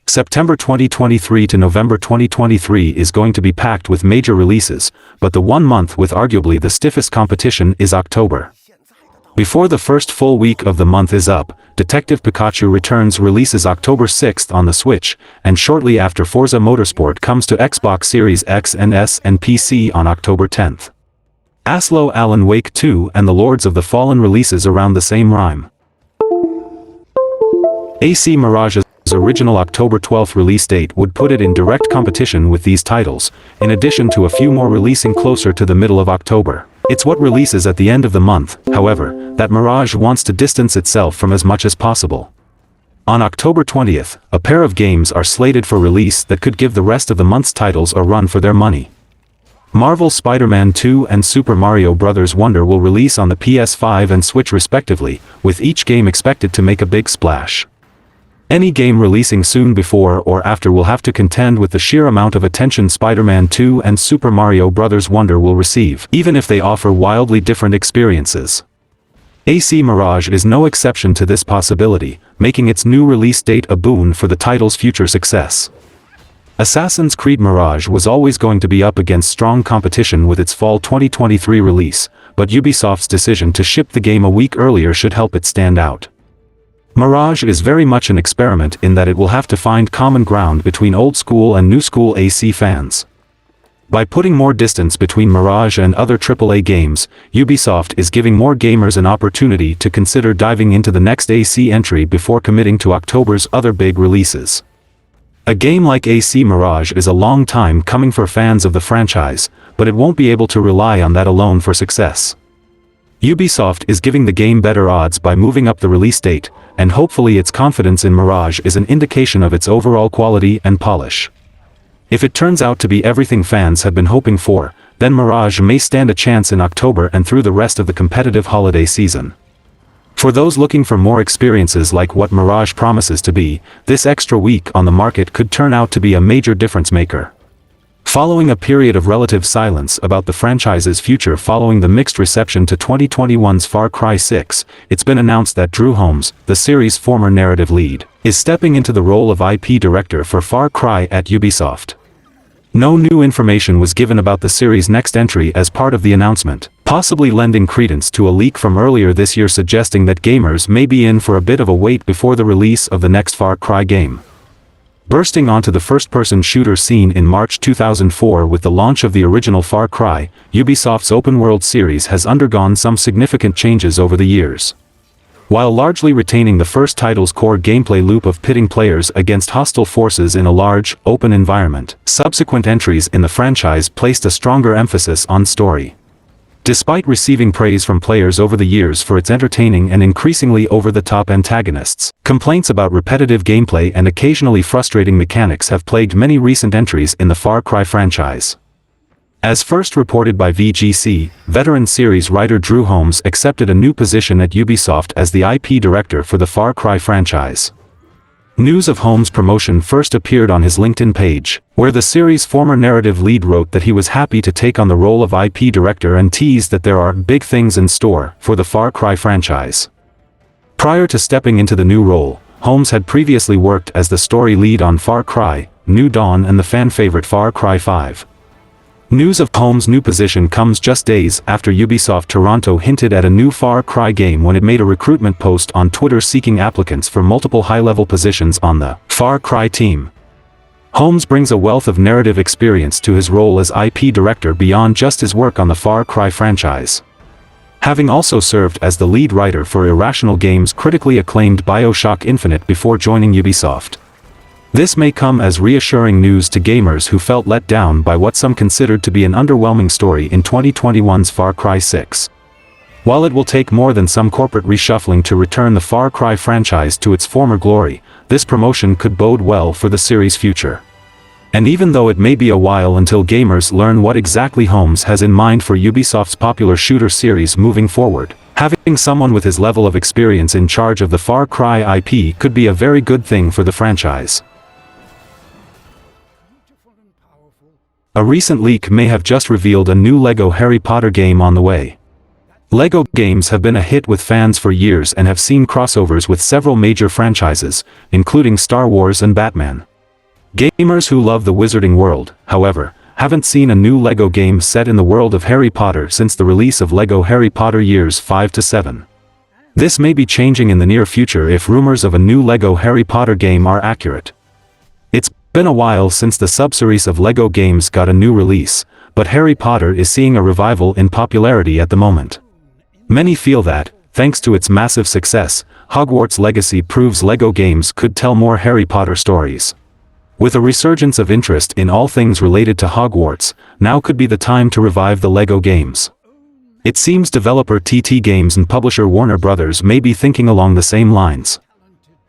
September 2023 to November 2023 is going to be packed with major releases, but the one month with arguably the stiffest competition is October. Before the first full week of the month is up, Detective Pikachu Returns releases October 6th on the Switch, and shortly after Forza Motorsport comes to Xbox Series X and S and PC on October 10th. Aslo Alan Wake 2 and The Lords of the Fallen releases around the same rhyme. AC Mirage's original October 12 release date would put it in direct competition with these titles, in addition to a few more releasing closer to the middle of October. It's what releases at the end of the month, however, that Mirage wants to distance itself from as much as possible. On October 20th, a pair of games are slated for release that could give the rest of the month's titles a run for their money. Marvel's Spider-Man 2 and Super Mario Bros. Wonder will release on the PS5 and Switch respectively, with each game expected to make a big splash. Any game releasing soon before or after will have to contend with the sheer amount of attention Spider-Man 2 and Super Mario Bros. Wonder will receive, even if they offer wildly different experiences. AC Mirage is no exception to this possibility, making its new release date a boon for the title's future success. Assassin's Creed Mirage was always going to be up against strong competition with its fall 2023 release, but Ubisoft's decision to ship the game a week earlier should help it stand out. Mirage is very much an experiment in that it will have to find common ground between old school and new school AC fans. By putting more distance between Mirage and other AAA games, Ubisoft is giving more gamers an opportunity to consider diving into the next AC entry before committing to October's other big releases. A game like AC Mirage is a long time coming for fans of the franchise, but it won't be able to rely on that alone for success. Ubisoft is giving the game better odds by moving up the release date, and hopefully its confidence in Mirage is an indication of its overall quality and polish. If it turns out to be everything fans have been hoping for, then Mirage may stand a chance in October and through the rest of the competitive holiday season. For those looking for more experiences like what Mirage promises to be, this extra week on the market could turn out to be a major difference maker. Following a period of relative silence about the franchise's future following the mixed reception to 2021's Far Cry 6, it's been announced that Drew Helms, the series' former narrative lead, is stepping into the role of IP director for Far Cry at Ubisoft. No new information was given about the series' next entry as part of the announcement, possibly lending credence to a leak from earlier this year suggesting that gamers may be in for a bit of a wait before the release of the next Far Cry game. Bursting onto the first-person shooter scene in March 2004 with the launch of the original Far Cry, Ubisoft's open-world series has undergone some significant changes over the years. While largely retaining the first title's core gameplay loop of pitting players against hostile forces in a large, open environment, subsequent entries in the franchise placed a stronger emphasis on story. Despite receiving praise from players over the years for its entertaining and increasingly over-the-top antagonists, complaints about repetitive gameplay and occasionally frustrating mechanics have plagued many recent entries in the Far Cry franchise. As first reported by VGC, veteran series writer Drew Helms accepted a new position at Ubisoft as the IP director for the Far Cry franchise. News of Helms' promotion first appeared on his LinkedIn page, where the series' former narrative lead wrote that he was happy to take on the role of IP director and teased that there are big things in store for the Far Cry franchise. Prior to stepping into the new role, Helms had previously worked as the story lead on Far Cry, New Dawn and the fan-favorite Far Cry 5. News of Helms' new position comes just days after Ubisoft Toronto hinted at a new Far Cry game when it made a recruitment post on Twitter seeking applicants for multiple high-level positions on the Far Cry team. Helms brings a wealth of narrative experience to his role as IP director beyond just his work on the Far Cry franchise. Having also served as the lead writer for Irrational Games' critically acclaimed BioShock Infinite before joining Ubisoft. This may come as reassuring news to gamers who felt let down by what some considered to be an underwhelming story in 2021's Far Cry 6. While it will take more than some corporate reshuffling to return the Far Cry franchise to its former glory, this promotion could bode well for the series' future. And even though it may be a while until gamers learn what exactly Helms has in mind for Ubisoft's popular shooter series moving forward, having someone with his level of experience in charge of the Far Cry IP could be a very good thing for the franchise. A recent leak may have just revealed a new LEGO Harry Potter game on the way. LEGO games have been a hit with fans for years and have seen crossovers with several major franchises, including Star Wars and Batman. Gamers who love the wizarding world, however, haven't seen a new LEGO game set in the world of Harry Potter since the release of LEGO Harry Potter years 5 to 7. This may be changing in the near future if rumors of a new LEGO Harry Potter game are accurate. It's been a while since the subseries of LEGO games got a new release, but Harry Potter is seeing a revival in popularity at the moment. Many feel that, thanks to its massive success, Hogwarts Legacy proves LEGO games could tell more Harry Potter stories. With a resurgence of interest in all things related to Hogwarts, now could be the time to revive the LEGO games. It seems developer TT Games and publisher Warner Bros. May be thinking along the same lines.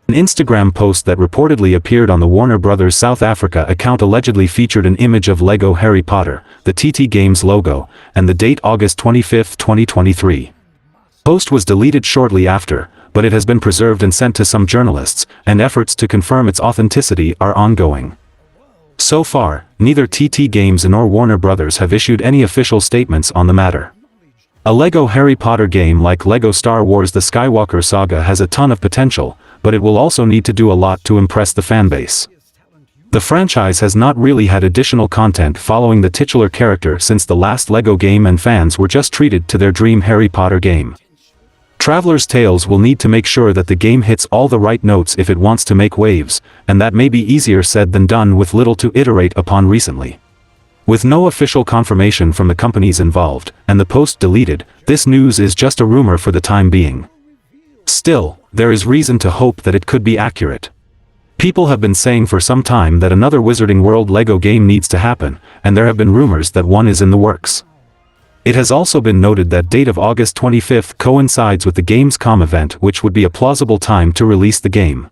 An Instagram post that reportedly appeared on the Warner Bros. South Africa account allegedly featured an image of LEGO Harry Potter, the TT Games logo, and the date August 25, 2023. The post was deleted shortly after, but it has been preserved and sent to some journalists, and efforts to confirm its authenticity are ongoing. So far, neither TT Games nor Warner Bros. Have issued any official statements on the matter. A LEGO Harry Potter game like LEGO Star Wars The Skywalker Saga has a ton of potential, but it will also need to do a lot to impress the fanbase. The franchise has not really had additional content following the titular character since the last LEGO game, and fans were just treated to their dream Harry Potter game. Traveler's Tales will need to make sure that the game hits all the right notes if it wants to make waves, and that may be easier said than done with little to iterate upon recently. With no official confirmation from the companies involved, and the post deleted, this news is just a rumor for the time being. Still, there is reason to hope that it could be accurate. People have been saying for some time that another Wizarding World LEGO game needs to happen, and there have been rumors that one is in the works. It has also been noted that date of August 25 coincides with the Gamescom event, which would be a plausible time to release the game.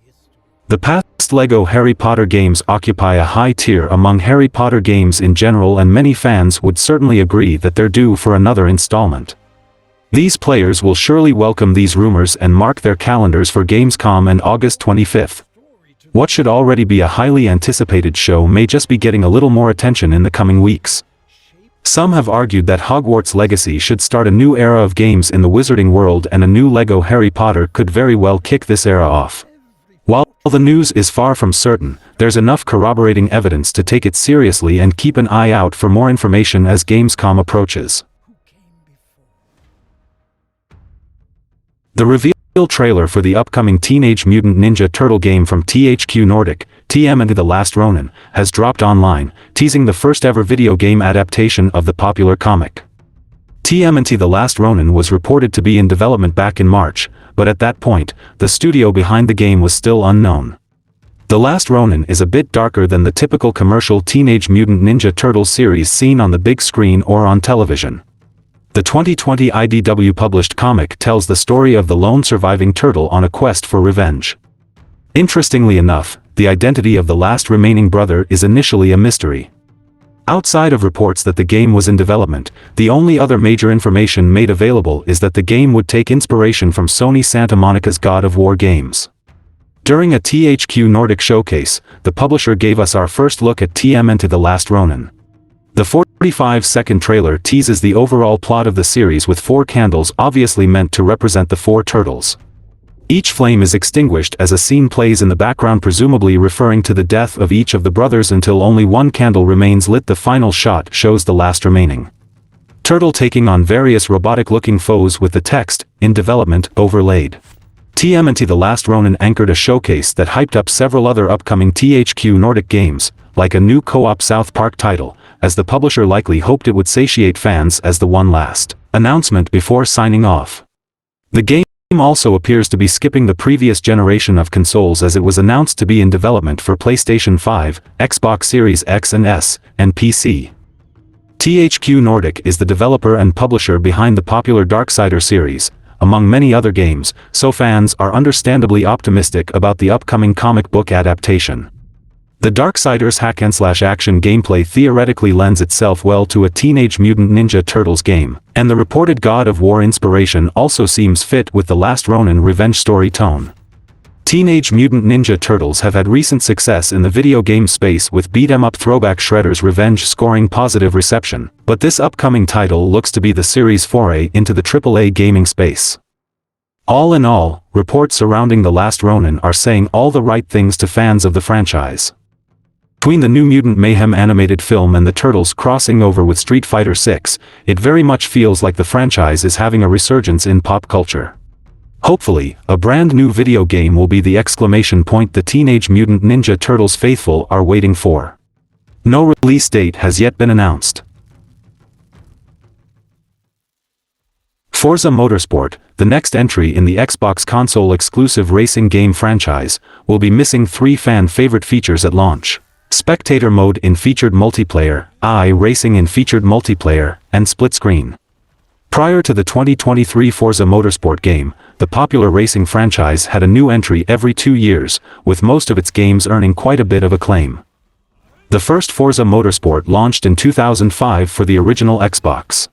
The past LEGO Harry Potter games occupy a high tier among Harry Potter games in general, and many fans would certainly agree that they're due for another installment. These players will surely welcome these rumors and mark their calendars for Gamescom and August 25. What should already be a highly anticipated show may just be getting a little more attention in the coming weeks. Some have argued that Hogwarts Legacy should start a new era of games in the Wizarding World, and a new LEGO Harry Potter could very well kick this era off. While the news is far from certain, there's enough corroborating evidence to take it seriously and keep an eye out for more information as Gamescom approaches. The reveal trailer for the upcoming Teenage Mutant Ninja Turtle game from THQ Nordic, TMNT The Last Ronin, has dropped online, teasing the first ever video game adaptation of the popular comic. TMNT The Last Ronin was reported to be in development back in March, but at that point, the studio behind the game was still unknown. The Last Ronin is a bit darker than the typical commercial Teenage Mutant Ninja Turtles series seen on the big screen or on television. The 2020 IDW published comic tells the story of the lone surviving turtle on a quest for revenge. Interestingly enough, the identity of the last remaining brother is initially a mystery. Outside of reports that the game was in development, the only other major information made available is that the game would take inspiration from Sony Santa Monica's God of War games. During a THQ Nordic showcase, the publisher gave us our first look at TMNT The Last Ronin. The 45-second trailer teases the overall plot of the series with 4 candles obviously meant to represent the 4 turtles. Each flame is extinguished as a scene plays in the background, presumably referring to the death of each of the brothers, until only one candle remains lit. The final shot shows the last remaining turtle taking on various robotic-looking foes with the text, "In development," overlaid. TMNT The Last Ronin anchored a showcase that hyped up several other upcoming THQ Nordic games, like a new co-op South Park title, as the publisher likely hoped it would satiate fans as the one last announcement before signing off. The game also appears to be skipping the previous generation of consoles, as it was announced to be in development for PlayStation 5, Xbox Series X and S, and PC. THQ Nordic is the developer and publisher behind the popular Darksider series, among many other games, so fans are understandably optimistic about the upcoming comic book adaptation. The Darksiders hack-and-slash-action gameplay theoretically lends itself well to a Teenage Mutant Ninja Turtles game, and the reported God of War inspiration also seems fit with the Last Ronin revenge story tone. Teenage Mutant Ninja Turtles have had recent success in the video game space, with beat-em-up throwback Shredder's Revenge scoring positive reception, but this upcoming title looks to be the series' foray into the AAA gaming space. All in all, reports surrounding The Last Ronin are saying all the right things to fans of the franchise. Between the New Mutant Mayhem animated film and the Turtles crossing over with Street Fighter VI, it very much feels like the franchise is having a resurgence in pop culture. Hopefully, a brand new video game will be the exclamation point the Teenage Mutant Ninja Turtles faithful are waiting for. No release date has yet been announced. Forza Motorsport, the next entry in the Xbox console-exclusive racing game franchise, will be missing 3 fan-favorite features at launch: Spectator Mode in featured multiplayer, Racing in featured multiplayer, and split screen. Prior to the 2023 Forza Motorsport game, the popular racing franchise had a new entry every 2 years, with most of its games earning quite a bit of acclaim. The first Forza Motorsport launched in 2005 for the original Xbox.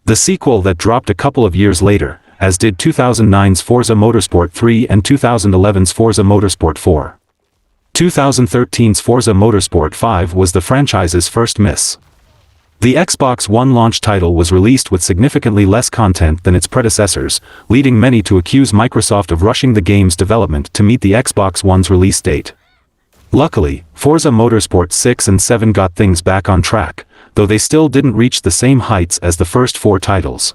The sequel that dropped a couple of years later, as did 2009's Forza Motorsport 3 and 2011's Forza Motorsport 4. 2013's Forza Motorsport 5 was the franchise's first miss. The Xbox One launch title was released with significantly less content than its predecessors, leading many to accuse Microsoft of rushing the game's development to meet the Xbox One's release date. Luckily, Forza Motorsport 6 and 7 got things back on track, though they still didn't reach the same heights as the first 4 titles.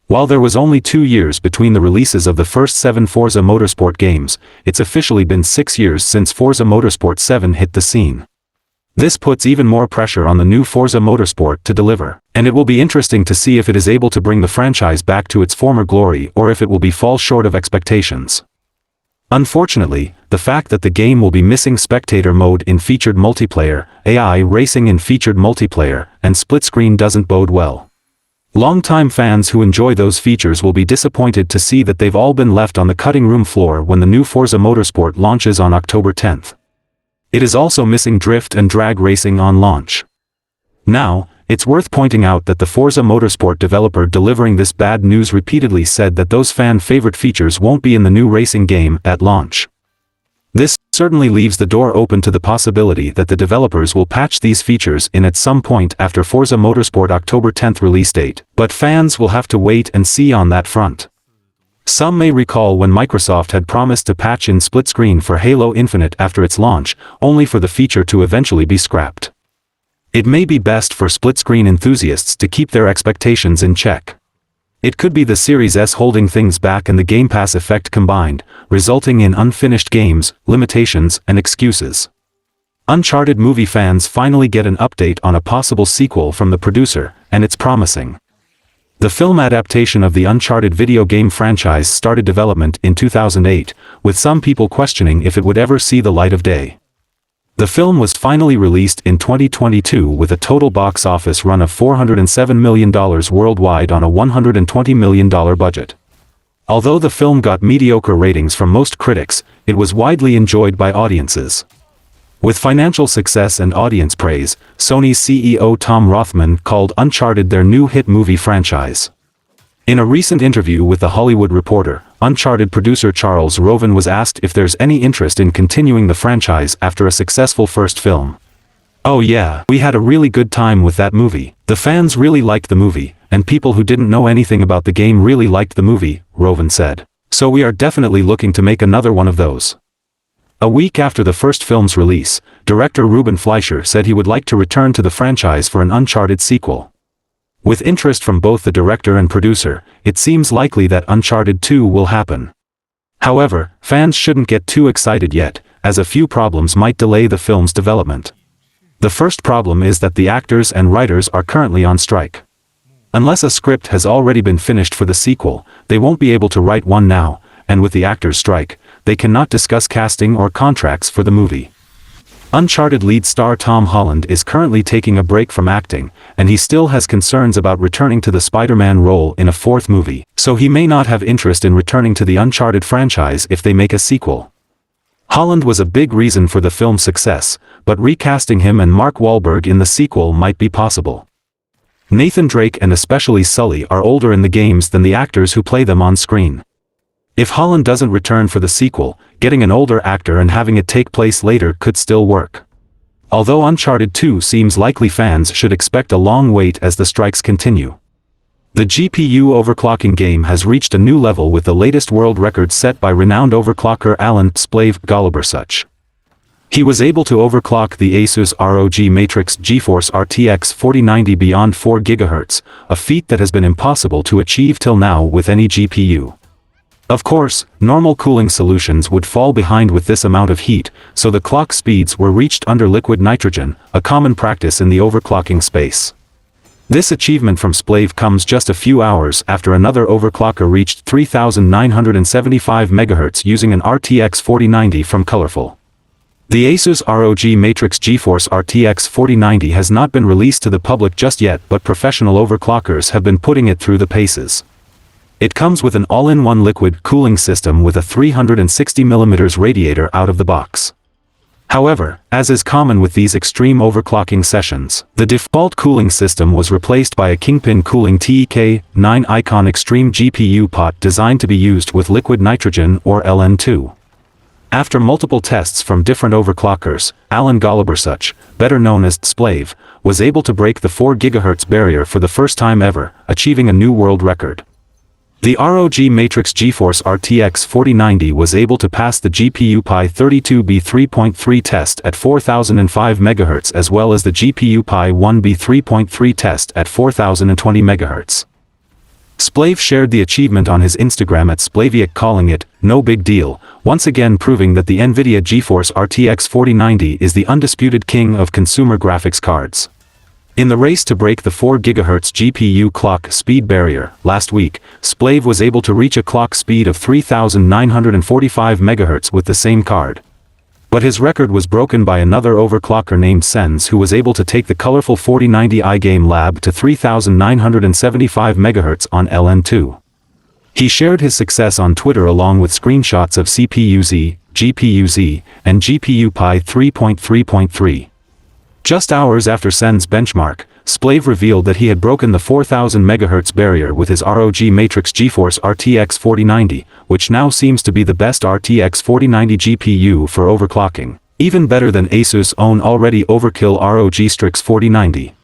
While there was only 2 years between the releases of the first 7 Forza Motorsport games, it's officially been 6 years since Forza Motorsport 7 hit the scene. This puts even more pressure on the new Forza Motorsport to deliver, and it will be interesting to see if it is able to bring the franchise back to its former glory or if it will be fall short of expectations. Unfortunately, the fact that the game will be missing spectator mode in featured multiplayer, racing in featured multiplayer, and split screen doesn't bode well. Longtime fans who enjoy those features will be disappointed to see that they've all been left on the cutting room floor when the new Forza Motorsport launches on October 10th. It is also missing drift and drag racing on launch. Now, it's worth pointing out that the Forza Motorsport developer delivering this bad news repeatedly said that those fan-favorite features won't be in the new racing game at launch. This certainly leaves the door open to the possibility that the developers will patch these features in at some point after Forza Motorsport October 10th release date, but fans will have to wait and see on that front. Some may recall when Microsoft had promised to patch in split screen for Halo Infinite after its launch, only for the feature to eventually be scrapped. It may be best for split screen enthusiasts to keep their expectations in check. It could be the Series S holding things back and the Game Pass effect combined, resulting in unfinished games, limitations, and excuses. Uncharted movie fans finally get an update on a possible sequel from the producer, and it's promising. The film adaptation of the Uncharted video game franchise started development in 2008, with some people questioning if it would ever see the light of day. The film was finally released in 2022 with a total box office run of $407 million worldwide on a $120 million budget. Although the film got mediocre ratings from most critics, it was widely enjoyed by audiences. With financial success and audience praise, Sony's CEO Tom Rothman called Uncharted their new hit movie franchise. In a recent interview with The Hollywood Reporter, Uncharted producer Charles Roven was asked if there's any interest in continuing the franchise after a successful first film. "Oh yeah, we had a really good time with that movie. The fans really liked the movie, and people who didn't know anything about the game really liked the movie," Roven said. "So we are definitely looking to make another one of those." A week after the first film's release, director Ruben Fleischer said he would like to return to the franchise for an Uncharted sequel. With interest from both the director and producer, it seems likely that Uncharted 2 will happen. However, fans shouldn't get too excited yet, as a few problems might delay the film's development. The first problem is that the actors and writers are currently on strike. Unless a script has already been finished for the sequel, they won't be able to write one now, and with the actors' strike, they cannot discuss casting or contracts for the movie. Uncharted lead star Tom Holland is currently taking a break from acting, and he still has concerns about returning to the Spider-Man role in a fourth movie, so he may not have interest in returning to the Uncharted franchise if they make a sequel. Holland was a big reason for the film's success, but recasting him and Mark Wahlberg in the sequel might be possible. Nathan Drake and especially Sully are older in the games than the actors who play them on screen. If Holland doesn't return for the sequel, getting an older actor and having it take place later could still work. Although Uncharted 2 seems likely, fans should expect a long wait as the strikes continue. The GPU overclocking game has reached a new level with the latest world record set by renowned overclocker Alan Splave Golubersuch. He was able to overclock the ASUS ROG Matrix GeForce RTX 4090 beyond 4 GHz, a feat that has been impossible to achieve till now with any GPU. Of course, normal cooling solutions would fall behind with this amount of heat, so the clock speeds were reached under liquid nitrogen, a common practice in the overclocking space. This achievement from Splave comes just a few hours after another overclocker reached 3975 MHz using an RTX 4090 from Colorful. The ASUS ROG Matrix GeForce RTX 4090 has not been released to the public just yet, but professional overclockers have been putting it through the paces. It comes with an all-in-one liquid cooling system with a 360mm radiator out of the box. However, as is common with these extreme overclocking sessions, the default cooling system was replaced by a Kingpin Cooling TEK9 Icon Extreme GPU pot designed to be used with liquid nitrogen or LN2. After multiple tests from different overclockers, Alan Golubersuch, better known as Splave, was able to break the 4 GHz barrier for the first time ever, achieving a new world record. The ROG Matrix GeForce RTX 4090 was able to pass the GPU Pi 32B 3.3 test at 4005 MHz as well as the GPU Pi 1B 3.3 test at 4020 MHz. Splave shared the achievement on his Instagram at Splaviac, calling it, "No big deal," once again proving that the NVIDIA GeForce RTX 4090 is the undisputed king of consumer graphics cards. In the race to break the 4 GHz GPU clock speed barrier, last week, Splave was able to reach a clock speed of 3945 MHz with the same card. But his record was broken by another overclocker named Sens, who was able to take the colorful 4090 iGame Lab to 3975 MHz on LN2. He shared his success on Twitter along with screenshots of CPU-Z, GPU-Z, and GPU Pi 3.3.3. Just hours after Sen's benchmark, Splave revealed that he had broken the 4000 MHz barrier with his ROG Matrix GeForce RTX 4090, which now seems to be the best RTX 4090 GPU for overclocking, even better than ASUS' own already overkill ROG Strix 4090.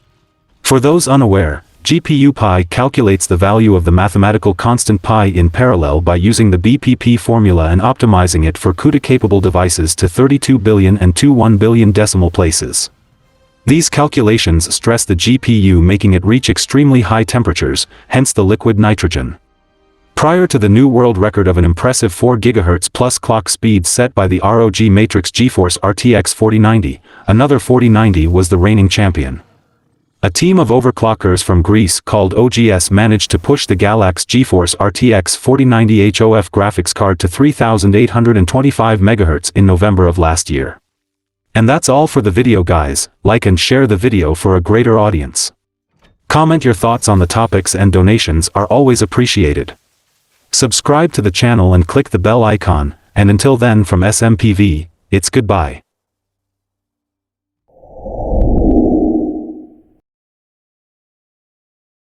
For those unaware, GPU Pi calculates the value of the mathematical constant pi in parallel by using the BPP formula and optimizing it for CUDA-capable devices to 32 billion and 21 billion decimal places. These calculations stress the GPU, making it reach extremely high temperatures, hence the liquid nitrogen. Prior to the new world record of an impressive 4 GHz plus clock speed set by the ROG Matrix GeForce RTX 4090, another 4090 was the reigning champion. A team of overclockers from Greece called OGS managed to push the Galax GeForce RTX 4090 HOF graphics card to 3825 MHz in November of last year. And that's all for the video, guys. Like and share the video for a greater audience. Comment your thoughts on the topics, and donations are always appreciated. Subscribe to the channel and click the bell icon, and until then, from SMPV, it's goodbye.